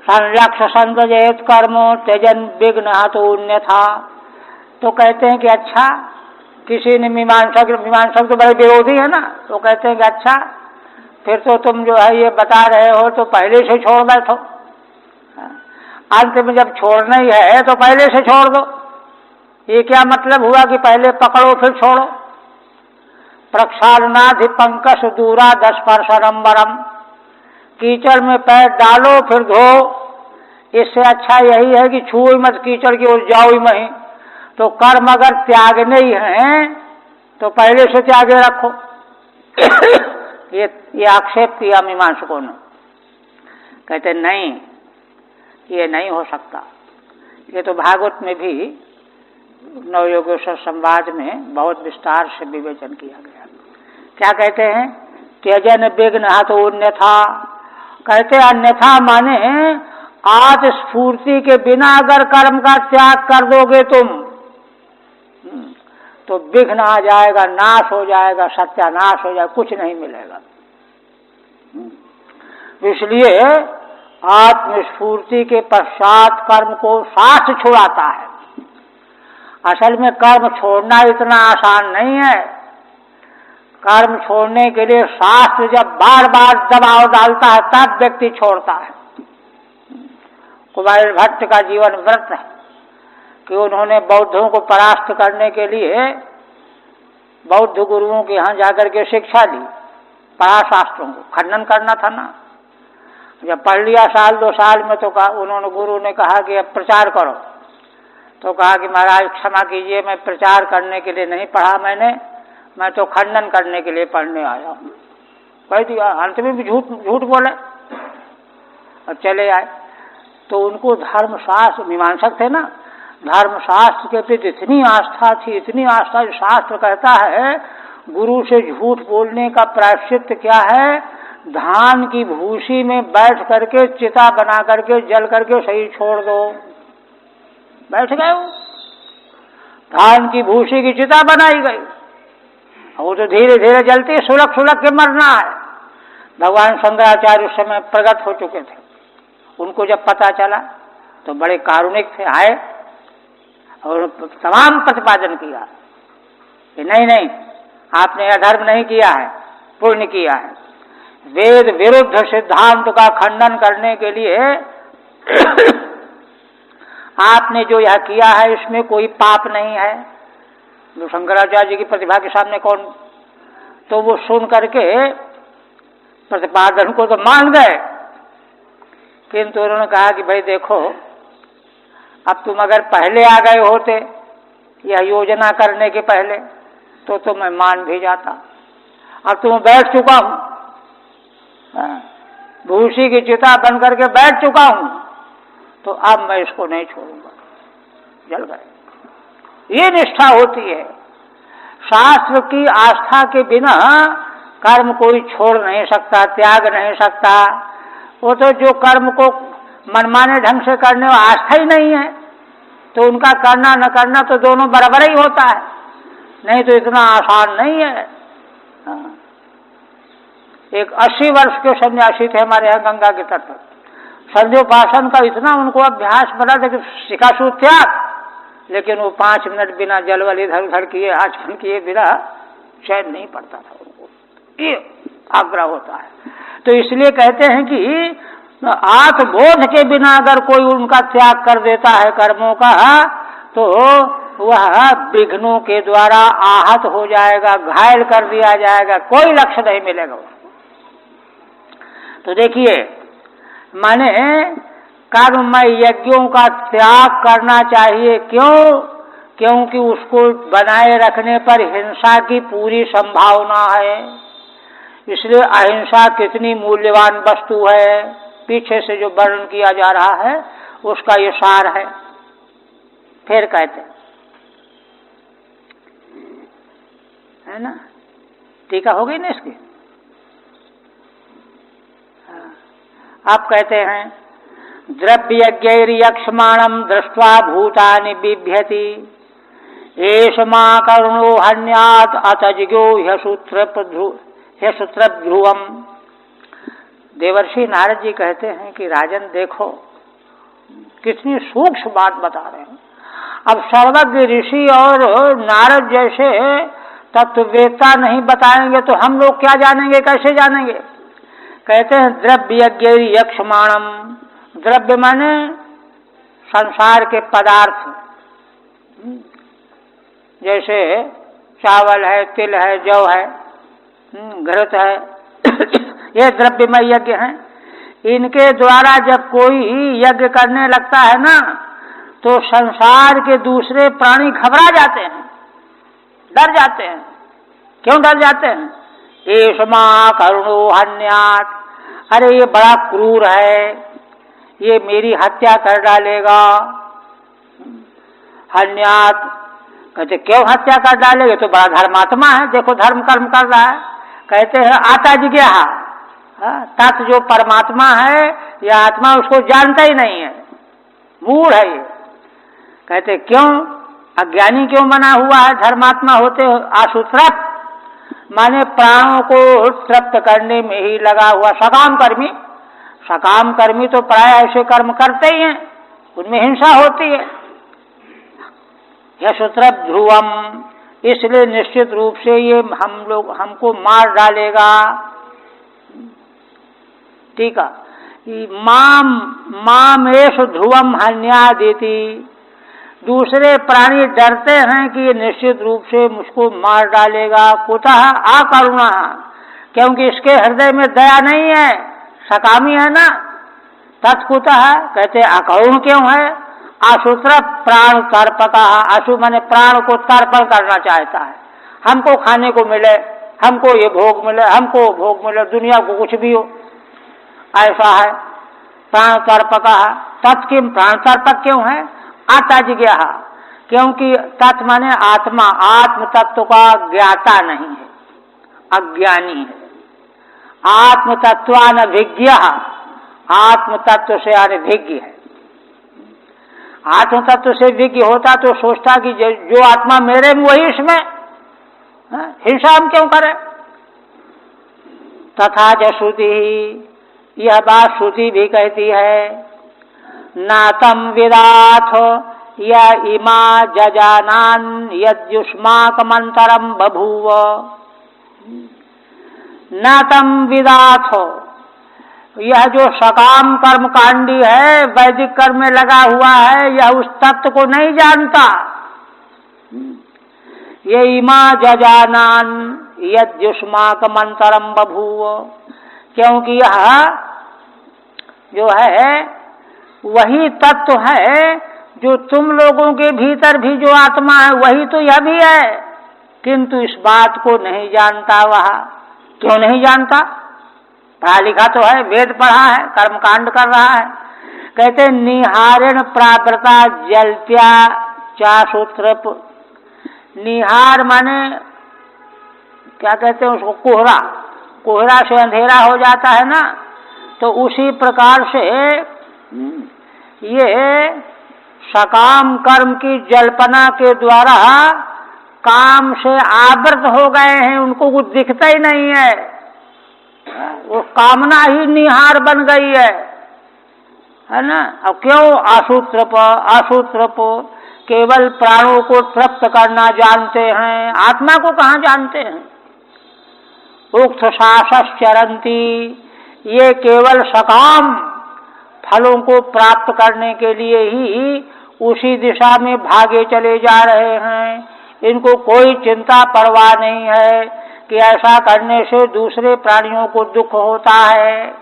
संलक्ष्य संतजेत कर्मो त्यजन विघ्न तो अन्यथा। तो कहते हैं कि अच्छा, किसी ने मीमांसक तो बड़े विरोधी है ना, तो कहते हैं कि अच्छा फिर तो तुम जो है ये बता रहे हो तो पहले से छोड़ बैठो। अंत में जब छोड़ना ही है तो पहले से छोड़ दो। ये क्या मतलब हुआ कि पहले पकड़ो फिर छोड़ो। प्रक्षालनाधि पंकज दूरा 10 परसरम्बरम। कीचड़ में पैर डालो फिर धो। इससे अच्छा यही है कि छुओ मत कीचड़ की ओर जाओ ही नहीं। तो कर्म अगर त्यागने ही हैं तो पहले से त्यागे रखो। ये आक्षेप किया मीमांसकों ने। कहते नहीं, ये नहीं हो सकता। ये तो भागवत में भी नवयोगेश्वर संवाद में बहुत विस्तार से विवेचन किया गया। क्या कहते हैं? त्यजन विघ्न तो अन्यथा। कहते अन्यथा माने आज स्फूर्ति के बिना अगर कर्म का त्याग कर दोगे तुम तो विघ्न आ जाएगा, नाश हो जाएगा, सत्यानाश हो जाएगा, कुछ नहीं मिलेगा। इसलिए आत्मस्फूर्ति के पश्चात कर्म को साथ छुड़ाता है। असल में कर्म छोड़ना इतना आसान नहीं है। कर्म छोड़ने के लिए शास्त्र जब बार बार दबाव डालता है तब व्यक्ति छोड़ता है। कुमार भट्ट का जीवन व्रत है कि उन्होंने बौद्धों को परास्त करने के लिए बौद्ध गुरुओं के यहाँ जाकर के शिक्षा ली। पराशास्त्रों को खंडन करना था ना। जब पढ़ लिया साल 2 साल में तो उन्होंने गुरु ने कहा कि अब प्रचार करो। तो कहा कि महाराज क्षमा कीजिए, मैं प्रचार करने के लिए नहीं पढ़ा मैंने, मैं तो खंडन करने के लिए पढ़ने आया हूँ। कह दिया। अंत में भी झूठ बोले और चले आए। तो उनको धर्मशास्त्र, मीमांसक थे ना, धर्मशास्त्र के प्रति इतनी आस्था थी, इतनी आस्था। शास्त्र कहता है गुरु से झूठ बोलने का प्रायश्चित क्या है? धान की भूसी में बैठ करके चिता बना करके जल करके सही छोड़ दो। बैठ गए वो, धान की भूसी की चिता बनाई गई, वो तो धीरे धीरे जलती, सुलग सुलग के मरना है। भगवान शंकराचार्य उस समय प्रकट हो चुके थे। उनको जब पता चला तो बड़े कारुणिक थे, आए और तमाम प्रतिपादन किया कि नहीं नहीं, आपने अधर्म नहीं किया है, पुण्य किया है। वेद विरुद्ध सिद्धांत का खंडन करने के लिए आपने जो यह किया है इसमें कोई पाप नहीं है। जो शंकराचार्य जी की प्रतिभा के सामने कौन, तो वो सुन करके प्रतिपादन को तो मान गए, किंतु उन्होंने कहा कि भाई देखो, अब तुम अगर पहले आ गए होते यह योजना करने के पहले तो मैं मान भी जाता। अब तुम बैठ चुका हूं, भूसी की चिता बन करके बैठ चुका हूं, तो अब मैं इसको नहीं छोड़ूंगा। जल गए। ये निष्ठा होती है। शास्त्र की आस्था के बिना कर्म कोई छोड़ नहीं सकता, त्याग नहीं सकता। वो तो जो कर्म को मनमाने ढंग से करने में आस्था ही नहीं है तो उनका करना न करना तो दोनों बराबर ही होता है। नहीं तो इतना आसान नहीं है। एक 80 वर्ष के सन्यासी थे हमारे यहाँ गंगा के तट पर। संध्योपासन का इतना उनको अभ्यास बना था कि शिकासु त्याग, लेकिन वो 5 मिनट बिना जल वाली इधर उधर किए, आचमन किए बिना चैन नहीं पड़ता था उनको। ये आग्रह होता है। तो इसलिए कहते हैं कि आत्मबोध के बिना अगर कोई उनका त्याग कर देता है कर्मों का तो वह विघ्नों के द्वारा आहत हो जाएगा, घायल कर दिया जाएगा, कोई लक्ष्य नहीं मिलेगा उसको। तो देखिए, माने कर्ममय यज्ञों का त्याग करना चाहिए। क्यों? क्योंकि उसको बनाए रखने पर हिंसा की पूरी संभावना है। इसलिए अहिंसा कितनी मूल्यवान वस्तु है, पीछे से जो वर्णन किया जा रहा है उसका ये सार है। फिर कहते है ना, टीका हो गई ना इसकी। आप कहते हैं द्रव्यज्ञैर्यक्ष्माणं दृष्ट्वा भूतानि बिभ्यति एष मा करुणो हन्यात् अतज्ञो ह्यसूत्रध्रुवम्। देवर्षि नारद जी कहते हैं कि राजन देखो, कितनी सूक्ष्म बात बता रहे हैं। अब सर्वज्ञ ऋषि और नारद जैसे तत्ववेत्ता नहीं बताएंगे तो हम लोग क्या जानेंगे, कैसे जानेंगे। कहते हैं द्रव्यज्ञैर्यक्ष्माणं, द्रव्य माने संसार के पदार्थ, जैसे चावल है, तिल है, जौ है, घृत है, ये द्रव्यमय यज्ञ हैं। इनके द्वारा जब कोई यज्ञ करने लगता है ना, तो संसार के दूसरे प्राणी घबरा जाते हैं, डर जाते हैं। क्यों डर जाते हैं? एषमा करुणो हन्यात्, अरे ये बड़ा क्रूर है, ये मेरी हत्या कर डालेगा। हन्यात् कहते क्यों हत्या कर डालेगा, तो बड़ा धर्मात्मा है, देखो धर्म कर्म कर रहा है। कहते हैं आता जिज्ञा, तत् जो परमात्मा है यह आत्मा उसको जानता ही नहीं है, मूढ़ है ये। कहते क्यों, अज्ञानी क्यों बना हुआ है, धर्मात्मा होते आशुतृप्त माने प्राणों को तृप्त करने में ही लगा हुआ सकाम कर्मी। सकाम कर्मी तो प्राय ऐसे कर्म करते ही हैं, उनमें हिंसा होती है। ह्यसूत्रप ध्रुवम, इसलिए निश्चित रूप से ये हमको मार डालेगा। ठीक है, मामेश ध्रुवम हन्यादिति, दूसरे प्राणी डरते हैं कि ये निश्चित रूप से मुझको मार डालेगा। कुतः अकरुणा, क्योंकि इसके हृदय में दया नहीं है, सकामी है ना। तत्कुतः कहते अकरुण क्यों है, आशुत्र प्राण तर्पका, आशु माने प्राण को तर्पण करना चाहता है। हमको खाने को मिले, हमको ये भोग मिले, हमको भोग मिले, दुनिया को कुछ भी हो, ऐसा है प्राण तर्पका। तत्किम, प्राण तर्पक क्यों है, अतज्ञा, क्योंकि तत् माने आत्मा, आत्म तत्व का ज्ञाता नहीं है, अज्ञानी है। आत्म तत्वानभिज्ञ, आत्म तत्व से अनभिज्ञ है। आत्म तत्व से विज्ञ होता तो सोचता कि जो आत्मा मेरे में वही इसमें, हिंसा हम क्यों करें। तथा च श्रुति, यह बात श्रुति भी कहती है, नातम विदाथ या इमा जजानान यद्युष्माकमंतरम बभूव। नातम विदाथ, यह जो सकाम कर्म कांडी है, वैदिक कर्म में लगा हुआ है, यह उस तत्व को नहीं जानता। ये इमा जजानान यद्युष्माकमंतरम बभूव, क्योंकि यह जो है वही तत्व है जो तुम लोगों के भीतर भी जो आत्मा है वही तो यह भी है, किंतु इस बात को नहीं जानता वह। क्यों नहीं जानता, पढ़ा लिखा तो है, वेद पढ़ा है, कर्मकांड कर रहा है। कहते निहारेण प्रावृता जल्प्या चासूत्रप, निहार माने क्या कहते हैं उसको, कोहरा, कोहरा से अंधेरा हो जाता है ना, तो उसी प्रकार से ये सकाम कर्म की जल्पना के द्वारा काम से आवृत हो गए हैं, उनको कुछ दिखता ही नहीं है, वो कामना ही निहार बन गई है ना। अब क्यों आशुत्रप, आशुत्रप केवल प्राणों को तृप्त करना जानते हैं, आत्मा को कहाँ जानते हैं। उक्त शासश्चरंती, ये केवल सकाम फलों को प्राप्त करने के लिए ही उसी दिशा में भागे चले जा रहे हैं। इनको कोई चिंता परवाह नहीं है कि ऐसा करने से दूसरे प्राणियों को दुख होता है।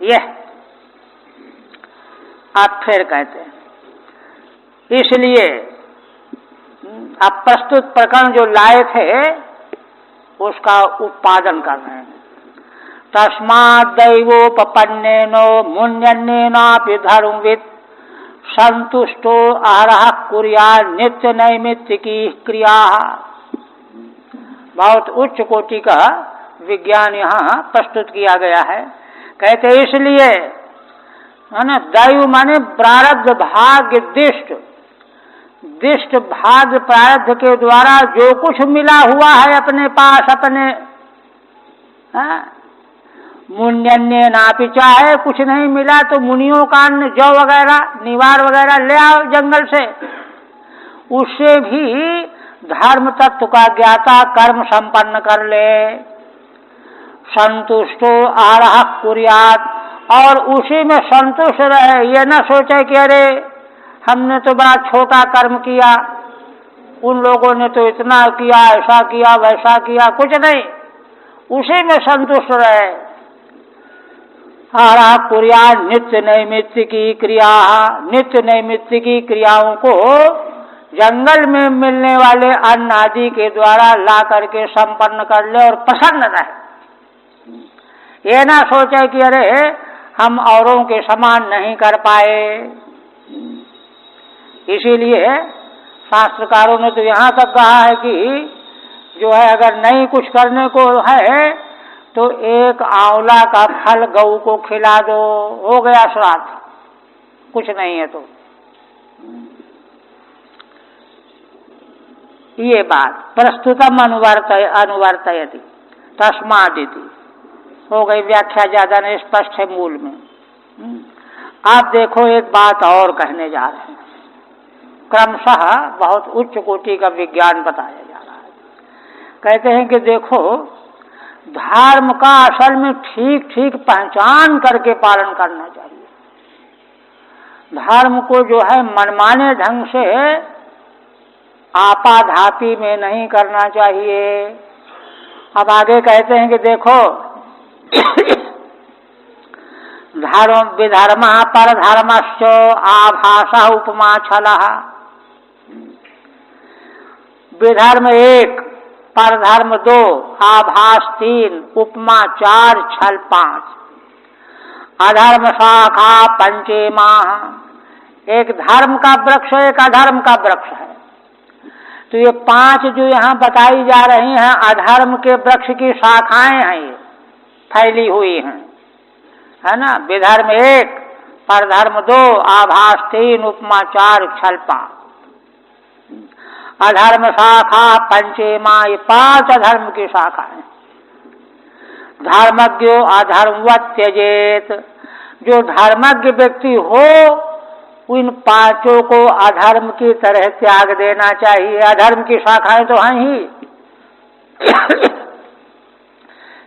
यह आप फिर कहते हैं, इसलिए आप प्रस्तुत प्रकरण जो लाए थे उसका उत्पादन कर रहे हैं। तस्माद् दैवोपपन्नेनो मुन्यन्नेनापि धर्मवित् संतुष्टो आहारः कुर्यात् नित्य नैमित्तिकी क्रिया। बहुत उच्च कोटि का विज्ञान यहाँ प्रस्तुत किया गया है। कहते इसलिए है ना, दैव माने प्रारब्ध भाग्य दिष्ट, दिष्ट भाग्य प्रारब्ध के द्वारा जो कुछ मिला हुआ है अपने पास, अपने मुन्यन्य नापि, चाहे कुछ नहीं मिला तो मुनियों का अन्न जौ वगैरह निवार वगैरह ले आओ जंगल से, उससे भी धर्म तत्व का ज्ञाता कर्म संपन्न कर ले। संतुष्टो आहारः कुर्यात्, और उसी में संतुष्ट रहे, ये न सोचे कि अरे हमने तो बड़ा छोटा कर्म किया, उन लोगों ने तो इतना किया, ऐसा किया वैसा किया, कुछ नहीं, उसी में संतुष्ट रहे। आहारः कुर्यात् नित्य नैमित्तिकी क्रिया, नित्य नैमित्तिकी क्रियाओं को जंगल में मिलने वाले अन्न आदि के द्वारा ला करके संपन्न कर ले और प्रसन्न रहे। ये ना सोचे कि अरे हम औरों के समान नहीं कर पाए। इसीलिए शास्त्रकारों ने तो यहाँ तक कहा है कि जो है अगर नहीं कुछ करने को है तो एक आंवला का फल गऊ को खिला दो, हो गया श्राद्ध, कुछ नहीं है तो। ये बात प्रस्तुतम अनुवर्तयति तस्मादिति हो गई, व्याख्या ज्यादा नहीं, स्पष्ट है मूल में। आप देखो एक बात और कहने जा रहे हैं, क्रमशः बहुत उच्च कोटि का विज्ञान बताया जा रहा है। कहते हैं कि देखो धर्म का असल में ठीक ठीक पहचान करके पालन करना चाहिए। धर्म को जो है मनमाने ढंग से आपाधापी में नहीं करना चाहिए। अब आगे कहते हैं कि देखो धर्म विधर्म परधर्मश्च आभासः उपमा छलः। विधर्म 1, परधर्म 2, आभास 3, उपमा 4, छल 5। अधर्म शाखा पंचेमा, एक धर्म का वृक्ष एक अधर्म का वृक्ष है। तो ये 5 जो यहाँ बताई जा रही हैं अधर्म के वृक्ष की शाखाएं हैं, ये फैली हुई हैं, है ना। विधर्म 1, परधर्म 2, आभास 3, उपमा 4, छल 5। अधर्म शाखा पंचेमा, ये 5 अधर्म की शाखा है। धर्मज्ञो अधर्मवत् त्यजेत, जो धर्मज्ञ व्यक्ति हो इन 5 को अधर्म की तरह त्याग देना चाहिए। अधर्म की शाखाएं तो हैं ही,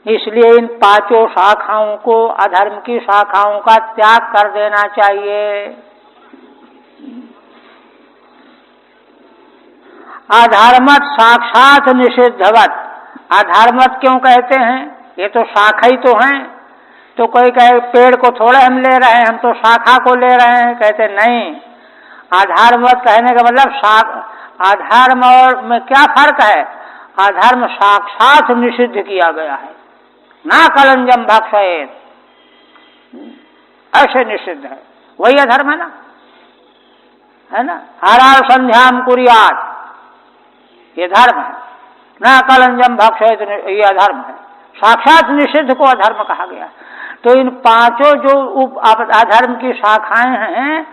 इसलिए इन 5 शाखाओं को, अधर्म की शाखाओं का त्याग कर देना चाहिए। अधर्मत साक्षात निषिद्धवत, अधर्मत क्यों कहते हैं, ये तो शाखा ही तो हैं। तो कोई कहे पेड़ को थोड़े हम ले रहे हैं, हम तो शाखा को ले रहे हैं, कहते नहीं। अधर्मत कहने का मतलब अधर्म और में क्या फर्क है, अधर्म साक्षात निषिद्ध किया गया है, ना कलंजम भक्षयेत, ऐसे निषिद्ध है, वही अधर्म है ना। हरार संध्याम कुर्यात्, ये धर्म है। ना कलंजम भक्षयेत, ये अधर्म है, साक्षात निषिद्ध को अधर्म कहा गया। तो इन 5 जो अधर्म की शाखाएं हैं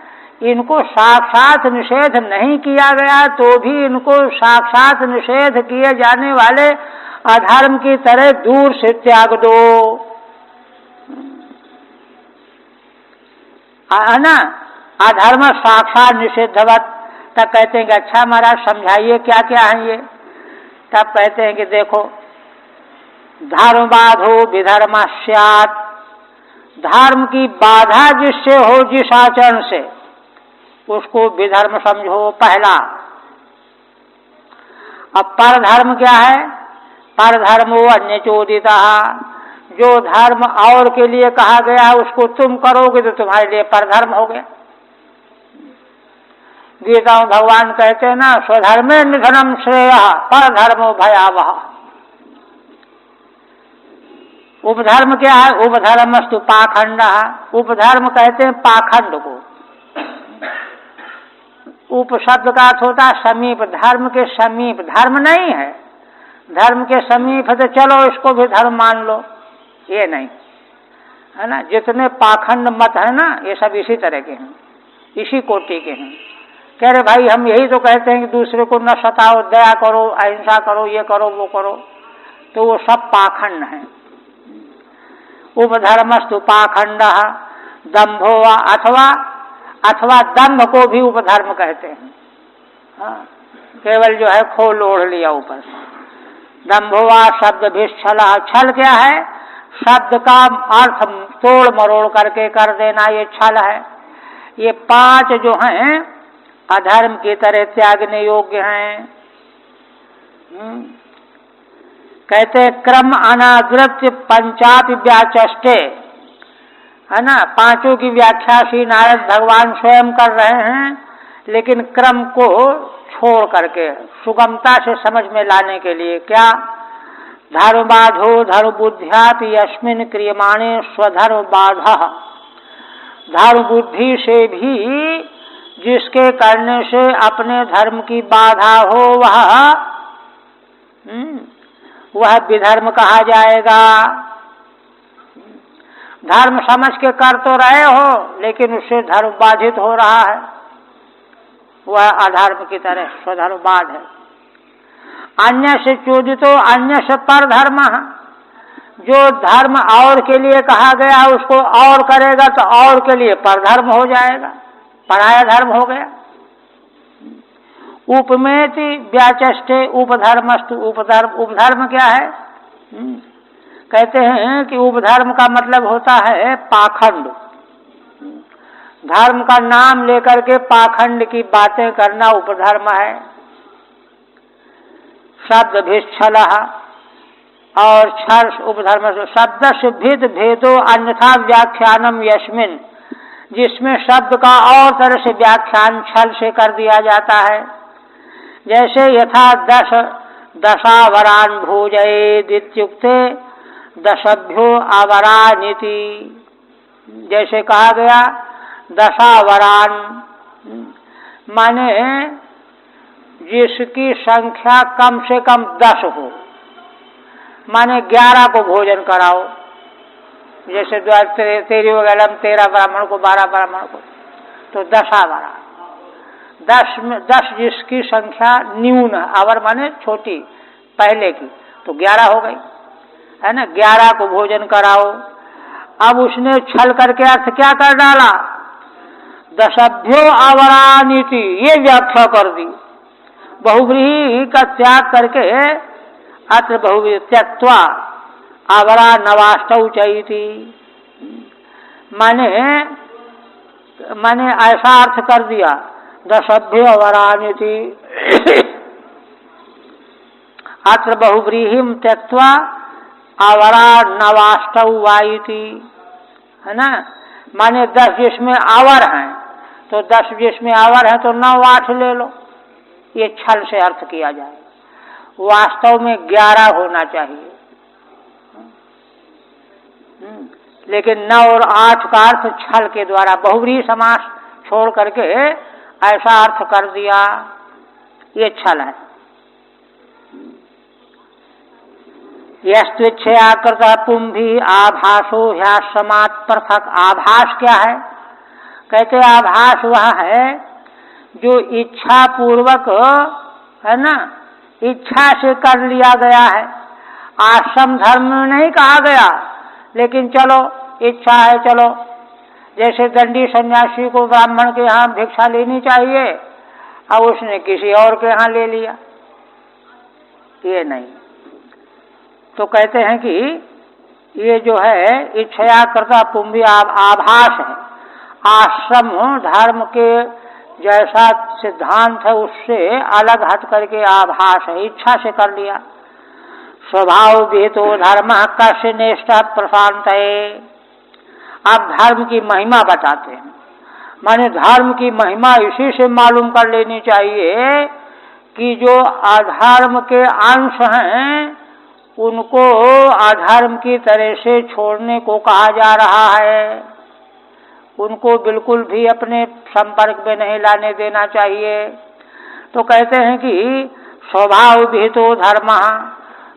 इनको साक्षात निषेध नहीं किया गया तो भी इनको साक्षात निषेध किए जाने वाले अधर्म की तरह दूर से त्याग दो, है ना। अधर्म साक्षात निषेधवत। तब कहते हैं कि अच्छा महाराज समझाइए क्या क्या है ये। तब कहते हैं कि देखो धर्म बाधो विधर्म स्यात्, धर्म की बाधा जिससे हो, जिस आचरण से, उसको विधर्म समझो पहला। अब परधर्म क्या है, परधर्मो अन्य चोदिता, जो धर्म और के लिए कहा गया उसको तुम करोगे तो तुम्हारे लिए परधर्म हो गया। गीता में भगवान कहते हैं ना, स्वधर्मे निधनम श्रेयः परधर्मो भयावह। उपधर्म क्या है, उपधर्मस्तु पाखंड। उपधर्म कहते हैं पाखंड को, उप शब्द का अर्थ होता है समीप, धर्म के समीप। धर्म नहीं है, धर्म के समीप है तो चलो इसको भी धर्म मान लो, ये नहीं है ना। जितने पाखंड मत है ना, ये सब इसी तरह के हैं, इसी कोटि के हैं। कह रहे भाई हम यही तो कहते हैं कि दूसरे को न सताओ, दया करो, अहिंसा करो, ये करो वो करो, तो वो सब पाखंड है। उपधर्मस्तु पाखंड दंभो अथवा दंभ को भी उपधर्म कहते हैं। हाँ, केवल जो है खोल ओढ़ लिया ऊपर से। दंभोवा शब्द भी छल, छल क्या है? शब्द का अर्थ तोड़ मरोड़ करके कर देना, ये छल है। ये 5 जो हैं अधर्म की तरह त्यागने योग्य हैं। कहते क्रम अनादृत्य पंचापि व्याचष्टे, है ना। 5 की व्याख्या श्री नारद भगवान स्वयं कर रहे हैं, लेकिन क्रम को छोड़ करके सुगमता से समझ में लाने के लिए। क्या? धर्मबाधो धर्मबुद्ध्यापि यस्मिन् क्रियमाणे स्वधर्म बाधः। धर्म बुद्धि से भी जिसके करने से अपने धर्म की बाधा हो वह विधर्म कहा जाएगा। धर्म समझ के कर तो रहे हो, लेकिन उससे धर्म बाधित हो रहा है, वह अधर्म की तरह स्वधर्म बाध है। अन्य से चोदितो अन्य से पर धर्म, जो धर्म और के लिए कहा गया उसको और करेगा तो और के लिए परधर्म हो जाएगा, पराया धर्म हो गया। उपमेति व्याचष्टे उपधर्मस्तु। उपधर्म क्या है? कहते हैं कि उपधर्म का मतलब होता है पाखंड। धर्म का नाम लेकर के पाखंड की बातें करना उपधर्म है। शब्द भी छल और छल उपधर्म। शब्द से भेद भेदो अन्यथा व्याख्यानम यस्मिन, जिसमें शब्द का और तरह से व्याख्यान छल से कर दिया जाता है। जैसे यथा दशावरान भोजयेद इत्युक्ते दशभ्यो आवरानीति। जैसे कहा गया दशावरान, माने जिसकी संख्या कम से कम 10 हो, माने 11 को भोजन कराओ। जैसे 13 ब्राह्मण को 12 ब्राह्मण को, तो 10 आवरा। 10 जिसकी संख्या न्यून, आवर माने छोटी पहले की, तो 11 हो गई, है ना। 11 को भोजन कराओ। अब उसने छल करके अर्थ क्या कर डाला? दशभ्यो आवरानीति, ये व्याख्या कर दी। बहुव्रीहि का त्याग करके अत्र बहुव्रीहि त्यक्त्वा आवरा नवाष्टौ चैति, माने ऐसा अर्थ कर दिया दशभ्यो आवरानीति। अत्र बहुव्रीहिम त्यक्त्वा आवरा नवाष्टौ वाइति, है ना। माने 10 जिसमें आवर हैं तो 10 जिसमें आवर है तो 9 8 ले लो, ये छल से अर्थ किया जाए। वास्तव में 11 होना चाहिए, लेकिन 9 और 8 का अर्थ छल के द्वारा बहुव्रीहि समास छोड़ करके ऐसा अर्थ कर दिया, ये छल है। यस्त्विच्छया कृतः पुंभी आभासो ह्याश्रमात् पृथक्। आभास क्या है? कहते आभास वह है जो इच्छा पूर्वक, है ना, इच्छा से कर लिया गया है। आश्रम धर्म में नहीं कहा गया, लेकिन चलो इच्छा है चलो। जैसे दंडी सन्यासी को ब्राह्मण के यहाँ भिक्षा लेनी चाहिए, अब उसने किसी और के यहाँ ले लिया, ये नहीं। तो कहते हैं कि ये जो है इच्छया कर्ता पुंभी आभास है। आश्रम धर्म के जैसा सिद्धांत है उससे अलग हट करके आभास है, इच्छा से कर लिया। स्वभाव विहितो धर्म कस्य निष्ठा प्रशांत है। आप धर्म की महिमा बताते हैं, माने धर्म की महिमा इसी से मालूम कर लेनी चाहिए कि जो अधर्म के अंश हैं उनको अधर्म की तरह से छोड़ने को कहा जा रहा है। उनको बिल्कुल भी अपने संपर्क में नहीं लाने देना चाहिए। तो कहते हैं कि स्वभाव विहितो धर्म,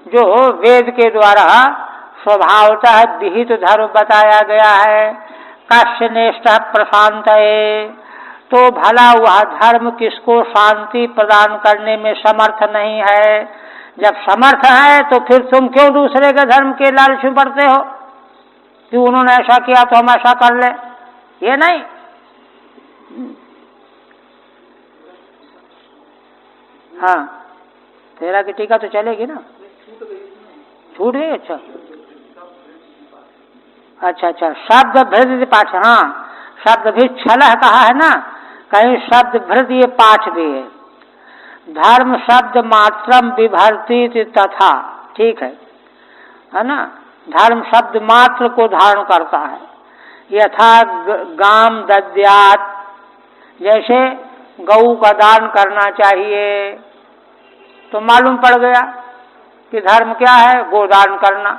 जो वेद के द्वारा स्वभावतः विहित धर्म बताया गया है, कश्यनेष्ठ प्रशांत है, तो भला वह धर्म किसको शांति प्रदान करने में समर्थ नहीं है? जब समर्थ है तो फिर तुम क्यों दूसरे के धर्म के लालच में पड़ते हो कि उन्होंने ऐसा किया तो हम ऐसा कर ले? ये नहीं। हाँ, तेरा की टीका तो चलेगी ना? छूट गई? अच्छा अच्छा अच्छा, शब्द भृद पाठ, हाँ शब्द भी छलह कहा है ना, कहीं शब्द भृद ये पाठ भी है। धर्म शब्द मात्रम विभर्ति तथा, ठीक है ना? धर्म शब्द मात्र को धारण करता है। यथा गाम दद्यात, जैसे गऊ का दान करना चाहिए, तो मालूम पड़ गया कि धर्म क्या है? गोदान करना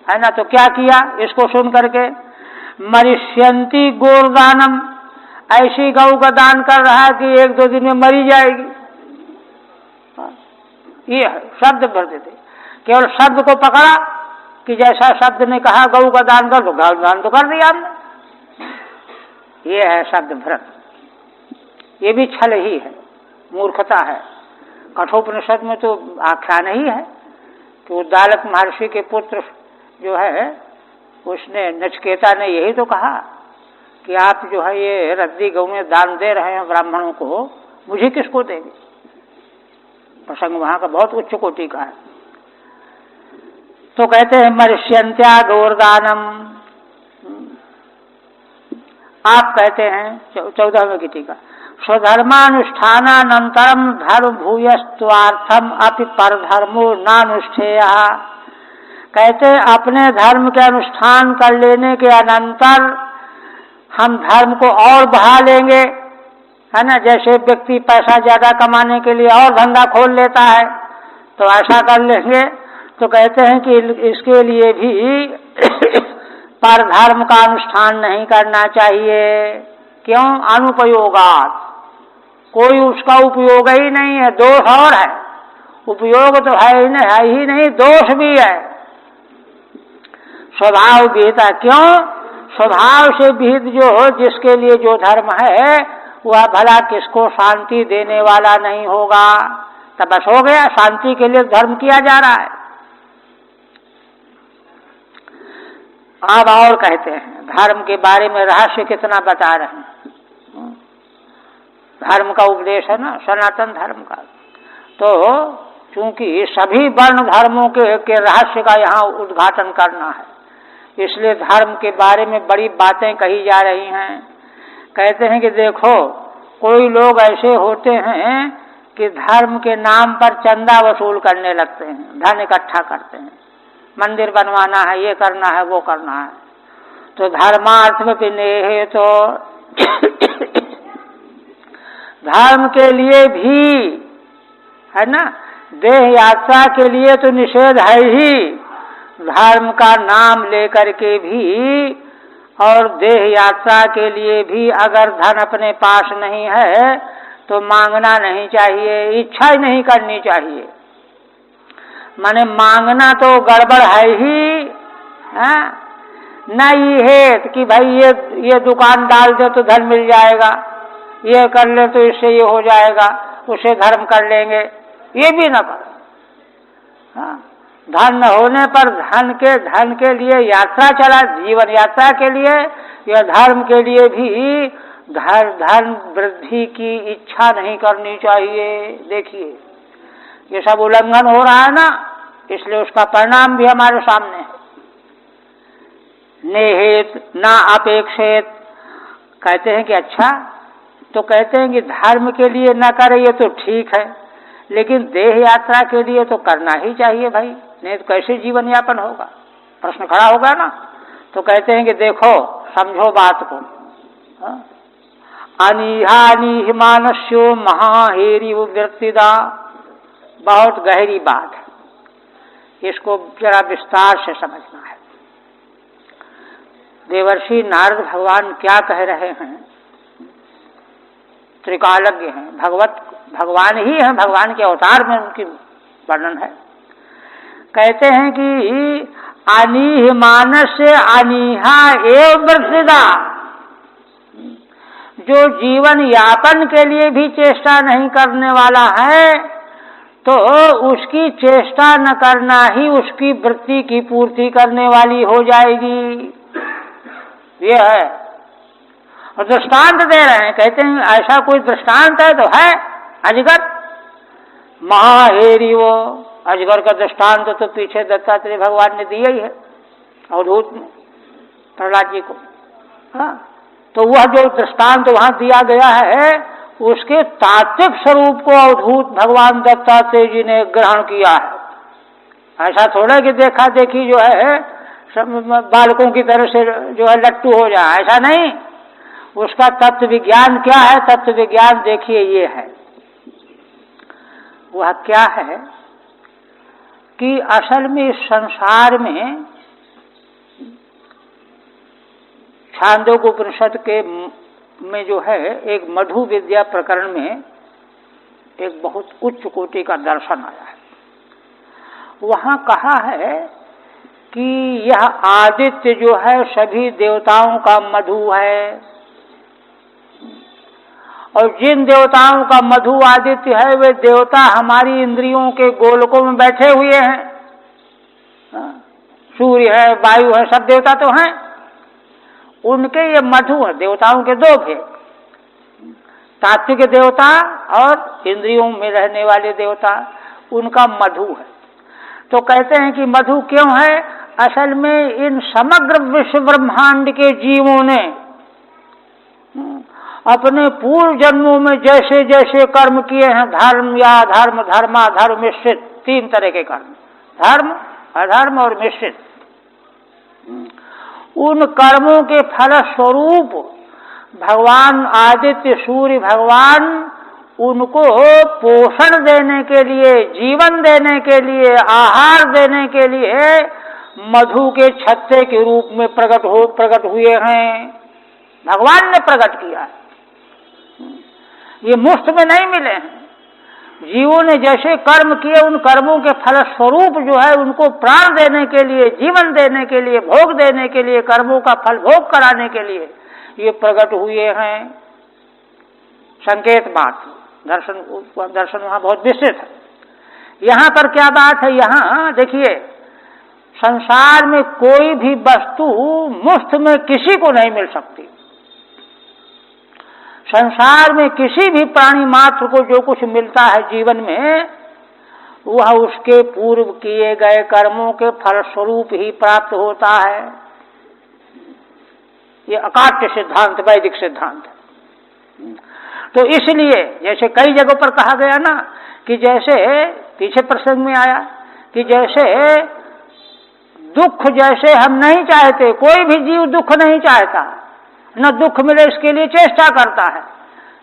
है ना। तो क्या किया इसको सुन करके? मरिष्यंती गोदानम, ऐसी गऊ का दान कर रहा है कि एक दो दिन में मरी जाएगी। ये शब्द भर देते, केवल शब्द को पकड़ा कि जैसा शब्द ने कहा गऊ का दान कर, तो गौ दान तो कर दिया हमने। ये है शब्द भ्रत, ये भी छल ही है, मूर्खता है। कठोपनिषद में तो आख्यान ही है कि उद्दालक महर्षि के पुत्र जो है, उसने नचिकेता ने यही तो कहा कि आप जो है ये रद्दी गौएं दान दे रहे हैं ब्राह्मणों को, मुझे किसको देंगे? प्रसंग वहां का बहुत उच्च कोटि का है। तो कहते हैं मर्ष्यंत्या गौरदानम। आप कहते हैं 14वें की टीका, स्वधर्मानुष्ठानानंतरम धर्म भूयस्त्वार्थम अपि परधर्मो नानुष्ठेय। कहते हैं अपने धर्म के अनुष्ठान कर लेने के अनंतर हम धर्म को और बढ़ा लेंगे, है ना। जैसे व्यक्ति पैसा ज्यादा कमाने के लिए और धंधा खोल लेता है, तो ऐसा कर लेंगे। तो कहते हैं कि इसके लिए भी पर धर्म का अनुष्ठान नहीं करना चाहिए। क्यों? अनुपयोगात, कोई उसका उपयोग ही नहीं है, दोष और है, उपयोग तो है ही नहीं, दोष भी है। स्वभाव विहिता, क्यों? स्वभाव से विहित जो जिसके लिए जो धर्म है वह भला किसको शांति देने वाला नहीं होगा? तब बस हो गया, शांति के लिए धर्म किया जा रहा है। अब और कहते हैं धर्म के बारे में रहस्य कितना बता रहे हैं। धर्म का उपदेश है ना, सनातन धर्म का। तो चूंकि सभी वर्ण धर्मों के रहस्य का यहाँ उद्घाटन करना है, इसलिए धर्म के बारे में बड़ी बातें कही जा रही हैं। कहते हैं कि देखो, कोई लोग ऐसे होते हैं कि धर्म के नाम पर चंदा वसूल करने लगते हैं, धन इकट्ठा करते हैं, मंदिर बनवाना है, ये करना है, वो करना है। तो धर्मार्थ में पिनेहे, तो धर्म के लिए भी है ना, देह यात्रा के लिए तो निषेध है ही, धर्म का नाम लेकर के भी और देह यात्रा के लिए भी अगर धन अपने पास नहीं है तो मांगना नहीं चाहिए, इच्छा ही नहीं करनी चाहिए। माने मांगना तो गड़बड़ है ही, नहीं है कि भाई ये दुकान डाल दे तो धन मिल जाएगा, ये कर ले तो इससे ये हो जाएगा, उसे धर्म कर लेंगे, ये भी न करो। धन न होने पर धन के लिए यात्रा चला, जीवन यात्रा के लिए या धर्म के लिए भी धन वृद्धि की इच्छा नहीं करनी चाहिए। देखिए ये सब उल्लंघन हो रहा है ना, इसलिए उसका परिणाम भी हमारे सामने है। नेहेत ना अपेक्षित, कहते हैं कि अच्छा, तो कहते हैं कि धर्म के लिए न करे ये तो ठीक है, लेकिन देह यात्रा के लिए तो करना ही चाहिए भाई, नहीं तो कैसे जीवन यापन होगा? प्रश्न खड़ा होगा ना। तो कहते हैं कि देखो, समझो बात को, अनिहानि मानस्यो महाहेरी व्यक्तिदा, बहुत गहरी बात है, इसको जरा विस्तार से समझना है। देवर्षि नारद भगवान क्या कह रहे हैं, त्रिकालज्ञ हैं, भगवान ही है, भगवान के अवतार में उनकी वर्णन है। कहते हैं कि अनीह मानस अनीहा एव वृद्धिदा, जो जीवन यापन के लिए भी चेष्टा नहीं करने वाला है तो उसकी चेष्टा न करना ही उसकी वृत्ति की पूर्ति करने वाली हो जाएगी। यह है, और दृष्टांत दे रहे हैं, कहते हैं ऐसा कोई दृष्टांत है तो है अजगर, महाहेरी वो अजगर का दृष्टांत तो पीछे दत्तात्रेय भगवान ने दिया ही है अवधूत में प्रहलाद जी को। हाँ, तो वह जो दृष्टांत वहां दिया गया है उसके तात्विक स्वरूप को अवधूत भगवान दत्तात्रेय जी ने ग्रहण किया है। ऐसा थोड़ा कि देखा देखी जो है बालकों की तरह से जो है लट्टू हो जाए, ऐसा नहीं। उसका तत्व विज्ञान क्या है, तत्व विज्ञान देखिए ये है, वह क्या है कि असल में इस संसार में छांदोग्य उपनिषद के में जो है एक मधु विद्या प्रकरण में एक बहुत उच्च कोटि का दर्शन आया है। वहां कहा है कि यह आदित्य जो है सभी देवताओं का मधु है, और जिन देवताओं का मधु आदित्य है वे देवता हमारी इंद्रियों के गोलकों में बैठे हुए हैं। सूर्य है, वायु है, सब देवता तो हैं, उनके ये मधु है। देवताओं के दो भेद, तात्विक देवता और इंद्रियों में रहने वाले देवता, उनका मधु है। तो कहते हैं कि मधु क्यों है, असल में इन समग्र विश्व ब्रह्मांड के जीवों ने अपने पूर्व जन्मों में जैसे जैसे कर्म किए हैं, धर्म या अधर्म, धर्माधर्म मिश्रित, तीन तरह के कर्म, धर्म अधर्म और मिश्रित, उन कर्मों के फल स्वरूप भगवान आदित्य सूर्य भगवान उनको पोषण देने के लिए, जीवन देने के लिए, आहार देने के लिए मधु के छत्ते के रूप में प्रकट हुए हैं। भगवान ने प्रकट किया है, ये मुफ्त में नहीं मिले हैं। जीवों ने जैसे कर्म किए उन कर्मों के फल स्वरूप जो है उनको प्राण देने के लिए, जीवन देने के लिए, भोग देने के लिए, कर्मों का फल भोग कराने के लिए ये प्रकट हुए हैं। संकेत मात्र, दर्शन वहां बहुत विस्तृत है। यहां पर क्या बात है, यहां देखिए संसार में कोई भी वस्तु मुफ्त में किसी को नहीं मिल सकती। संसार में किसी भी प्राणी मात्र को जो कुछ मिलता है जीवन में, वह उसके पूर्व किए गए कर्मों के फलस्वरूप ही प्राप्त होता है। ये अकाट्य सिद्धांत, वैदिक सिद्धांत है। तो इसलिए जैसे कई जगहों पर कहा गया ना कि जैसे पीछे प्रसंग में आया कि जैसे दुख जैसे हम नहीं चाहते, कोई भी जीव दुख नहीं चाहता, न दुख मिले इसके लिए चेष्टा करता है,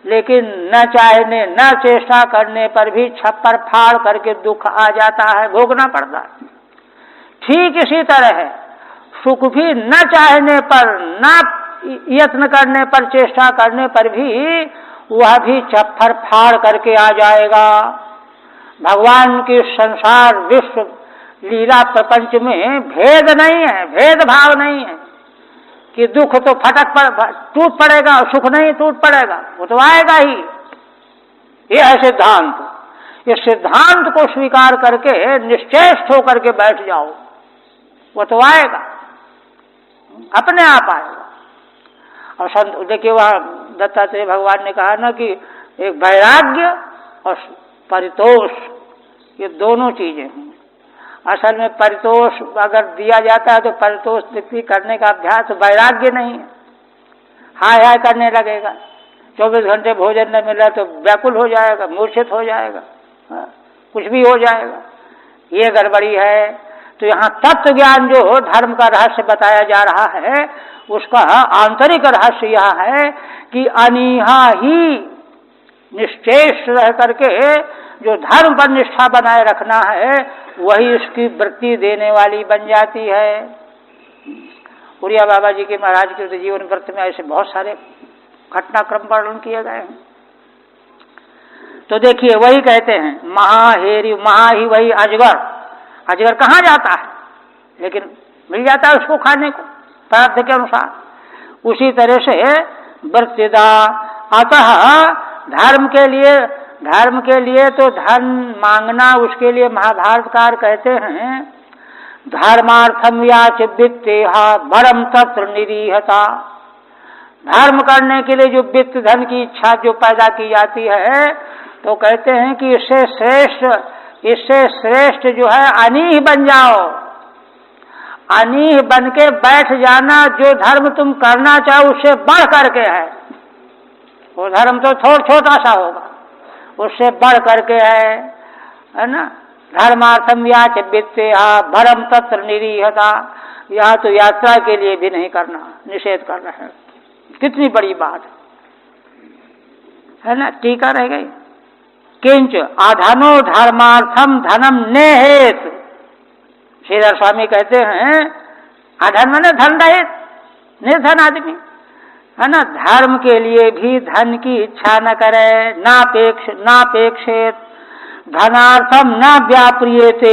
लेकिन न चाहने न चेष्टा करने पर भी छप्पर फाड़ करके दुख आ जाता है, भोगना पड़ता है। ठीक इसी तरह है, सुख भी न चाहने पर, न यत्न करने पर, चेष्टा करने पर भी वह भी छप्पर फाड़ करके आ जाएगा। भगवान के संसार विश्व लीला प्रपंच में भेद नहीं है, भेदभाव नहीं है कि दुख तो टूट पड़ेगा और सुख नहीं टूट पड़ेगा, वो तो आएगा ही। ये है सिद्धांत। इस सिद्धांत को स्वीकार करके निश्चेष्ट होकर के बैठ जाओ, वो तो आएगा, अपने आप आएगा। और देखिए वहां दत्तात्रेय भगवान ने कहा ना कि एक वैराग्य और परितोष, ये दोनों चीजें हैं। असल में परितोष अगर दिया जाता है तो परितोष व्यक्ति करने का अभ्यास, वैराग्य नहीं है। हाय हाय करने लगेगा, 24 घंटे भोजन न मिला तो व्याकुल हो जाएगा, मूर्छित हो जाएगा, कुछ भी हो जाएगा, ये गड़बड़ी है। तो यहाँ तत्व ज्ञान जो धर्म का रहस्य बताया जा रहा है, उसका आंतरिक रहस्य यह है कि अनीहा ही निश्चेष रह करके जो धर्म पर निष्ठा बनाए रखना है, वही उसकी वृत्ति देने वाली बन जाती है। उड़िया बाबा जी के महाराज के तो जीवन वृत्त में ऐसे बहुत सारे घटनाक्रम वर्णन किए गए हैं। तो देखिए वही कहते हैं महाहेरी, महा ही वही अजगर। अजगर कहाँ जाता है, लेकिन मिल जाता है उसको खाने को प्रारब्ध के अनुसार। उसी तरह से वृत्तिदा, अतः धर्म के लिए तो धन मांगना, उसके लिए महाभारतकार कहते हैं धर्मार्थम याच वित्तेहा बरम तत्र निरीहता। धर्म करने के लिए जो वित्त धन की इच्छा जो पैदा की जाती है, तो कहते हैं कि इससे श्रेष्ठ जो है अनीह बन जाओ। अनीह बन के बैठ जाना, जो धर्म तुम करना चाहो उससे बढ़ करके है। वो धर्म तो छोटा सा होगा, उससे बढ़ करके है ना। धर्मार्थम याच वित्तेहा भरम तत्र निरीहता। यहाँ तो यात्रा के लिए भी नहीं करना, निषेध कर रहे हैं। कितनी बड़ी बात है ना। टीका रह गई, किंच अधनो धर्मार्थम धनम नेहेत। श्रीधर स्वामी कहते हैं अधन माने धन रहित, निर्धन आदमी है ना, धर्म के लिए भी धन की इच्छा न करे। नापेक्षेत धनार्थम न व्याप्रियते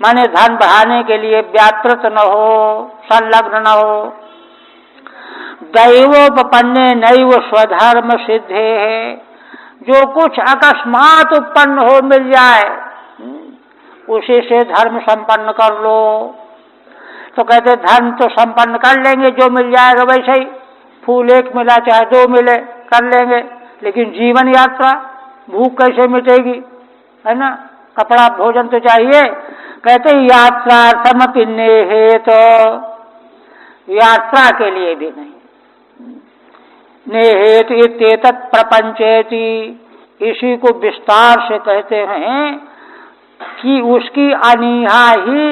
माने धन बढ़ाने के लिए व्यापृत न हो, संलग्न न हो। दैवोपन्ने नैव स्वधर्म सिद्धे है। जो कुछ अकस्मात उत्पन्न हो मिल जाए उसी से धर्म संपन्न कर लो। तो कहते धन तो संपन्न कर लेंगे, जो मिल जाएगा वैसे ही, फूल एक मिला चाहे दो मिले कर लेंगे, लेकिन जीवन यात्रा भूख कैसे मिटेगी, है ना। कपड़ा भोजन तो चाहिए। कहते यात्रार्थम पिन्ने है, तो यात्रा के लिए भी नहीं। नेहेत इत्येतत् प्रपंचेति, इसी को विस्तार से कहते हैं कि उसकी अनीहा ही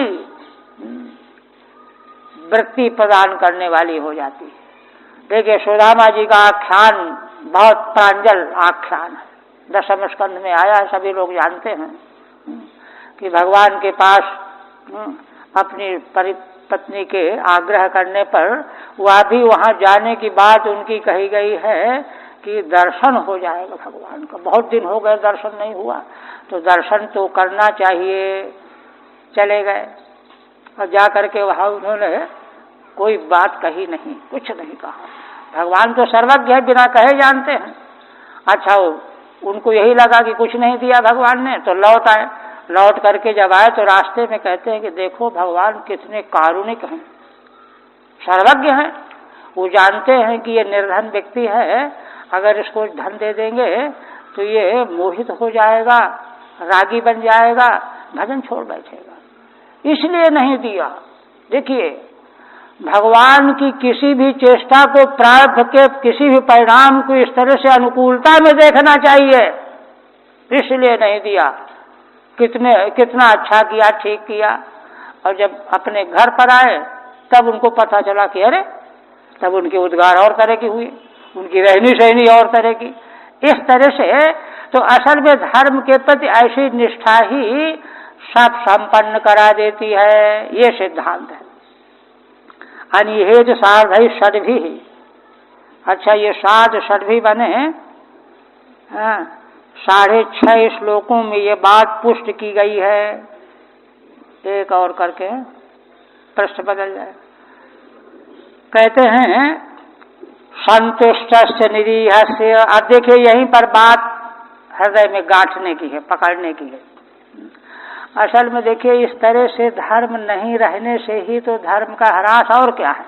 वृत्ति प्रदान करने वाली हो जाती है। देखिए सुदामा जी का आख्यान बहुत प्रांजल आख्यान है, दशम स्कंध में आया है, सभी लोग जानते हैं कि भगवान के पास अपनी पत्नी के आग्रह करने पर वह भी वहां जाने की बात उनकी कही गई है कि दर्शन हो जाएगा भगवान का। बहुत दिन हो गए दर्शन नहीं हुआ, तो दर्शन तो करना चाहिए। चले गए और जा करके वहां उन्होंने कोई बात कही नहीं, कुछ नहीं कहा। भगवान तो सर्वज्ञ है, बिना कहे जानते हैं। अच्छा उनको यही लगा कि कुछ नहीं दिया भगवान ने, तो लौट आए। लौट करके जब आए तो रास्ते में कहते हैं कि देखो भगवान कितने कारुणिक हैं, सर्वज्ञ हैं। वो जानते हैं कि ये निर्धन व्यक्ति है, अगर इसको धन दे देंगे तो ये मोहित हो जाएगा, रागी बन जाएगा, भजन छोड़ बैठेगा, इसलिए नहीं दिया। देखिए भगवान की किसी भी चेष्टा को, प्रारब्ध के किसी भी परिणाम को इस तरह से अनुकूलता में देखना चाहिए, इसलिए नहीं दिया। कितना अच्छा किया, ठीक किया। और जब अपने घर पर आए तब उनको पता चला कि अरे, तब उनके उद्गार और तरह की हुई, उनकी रहनी सहनी और तरह की। इस तरह से तो असल में धर्म के प्रति ऐसी निष्ठा ही सब संपन्न करा देती है, ये सिद्धांत है। अनिहेत सार्धि षड्भी। अच्छा ये साध षड्भी बने 6.5 श्लोकों में ये बात पुष्ट की गई है। एक और करके प्रश्न बदल जाए। कहते हैं संतुष्ट निरीहस्य। अब देखिए यहीं पर बात हृदय में गांठने की है, पकड़ने की है। असल में देखिए इस तरह से धर्म नहीं रहने से ही तो धर्म का ह्रास, और क्या है,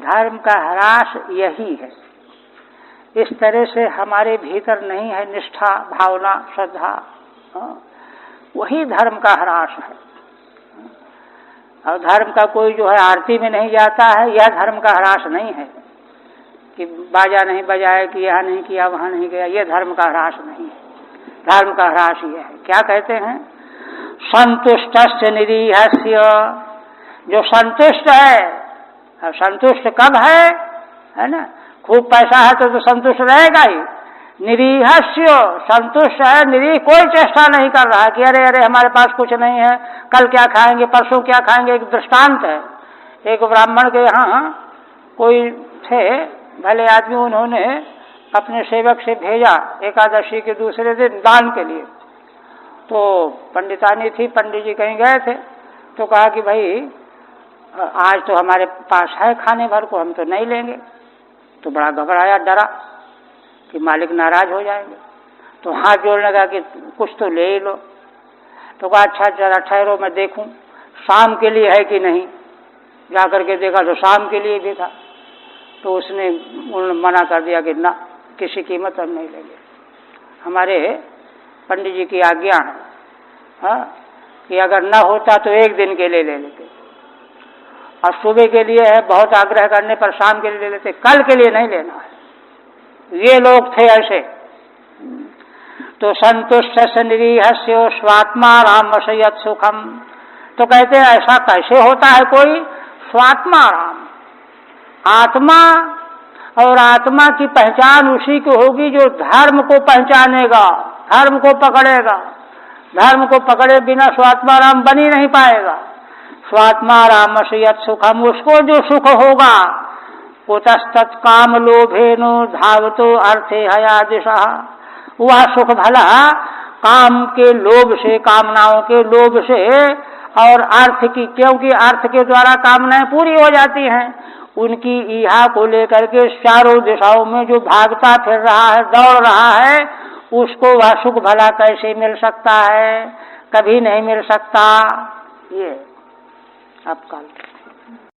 धर्म का ह्रास यही है। इस तरह से हमारे भीतर नहीं है निष्ठा, भावना, श्रद्धा, वही धर्म का ह्रास है। और धर्म का कोई जो है आरती में नहीं जाता है, यह धर्म का ह्रास नहीं है कि बाजा नहीं बजाया, कि यहाँ नहीं किया वहाँ नहीं गया, यह धर्म का ह्रास नहीं है। धर्म का ह्रास यह है, क्या कहते हैं, संतुष्ट निरीहस्य। जो संतुष्ट है, अब संतुष्ट कब है ना, खूब पैसा है तो संतुष्ट रहेगा ही, निरीहस्य, संतुष्ट है, निरीह, कोई चेष्टा नहीं कर रहा कि अरे अरे हमारे पास कुछ नहीं है, कल क्या खाएंगे, परसों क्या खाएंगे। एक दृष्टांत है, एक ब्राह्मण के यहाँ कोई थे भले आदमी, उन्होंने अपने सेवक से भेजा एकादशी के दूसरे दिन दान के लिए। तो पंडितानी थी, पंडित जी कहीं गए थे, तो कहा कि भाई आज तो हमारे पास है खाने भर को, हम तो नहीं लेंगे। तो बड़ा घबराया, डरा कि मालिक नाराज हो जाएंगे। तो हाथ जोड़ने लगा कि कुछ तो ले ही लो। तो कहा अच्छा जरा ठहरो, मैं देखूं शाम के लिए है कि नहीं। जाकर के देखा तो शाम के लिए भी था। तो उन्होंने मना कर दिया कि ना, किसी कीमत हम नहीं लेंगे, हमारे पंडित जी की आज्ञा है, हाँ, कि अगर न होता तो एक दिन के लिए ले लेते, और सुबह के लिए है, बहुत आग्रह करने पर शाम के लिए ले लेते, कल के लिए नहीं लेना है। ये लोग थे ऐसे। तो संतुष्ट निरीहस्य स्वात्मा राम वशयत सुखम। तो कहते हैं ऐसा कैसे होता है कोई स्वात्मा राम, आत्मा, और आत्मा की पहचान उसी को होगी जो धर्म को पहचानेगा, धर्म को पकड़ेगा। धर्म को पकड़े बिना स्वात्मा राम बन ही नहीं पाएगा। स्वात्मा राम यत् सुखम, उसको जो सुख होगा, कुतस्तत् काम लोभेनु धावतो अर्थे हया दिशा, वह सुख भला काम के लोभ से, कामनाओं के लोभ से और अर्थ की, क्योंकि अर्थ के द्वारा कामनाएं पूरी हो जाती हैं, उनकी इहा को लेकर के चारों दिशाओं में जो भागता फिर रहा है, दौड़ रहा है, उसको वह सुख भला कैसे मिल सकता है? कभी नहीं मिल सकता। ये अब काल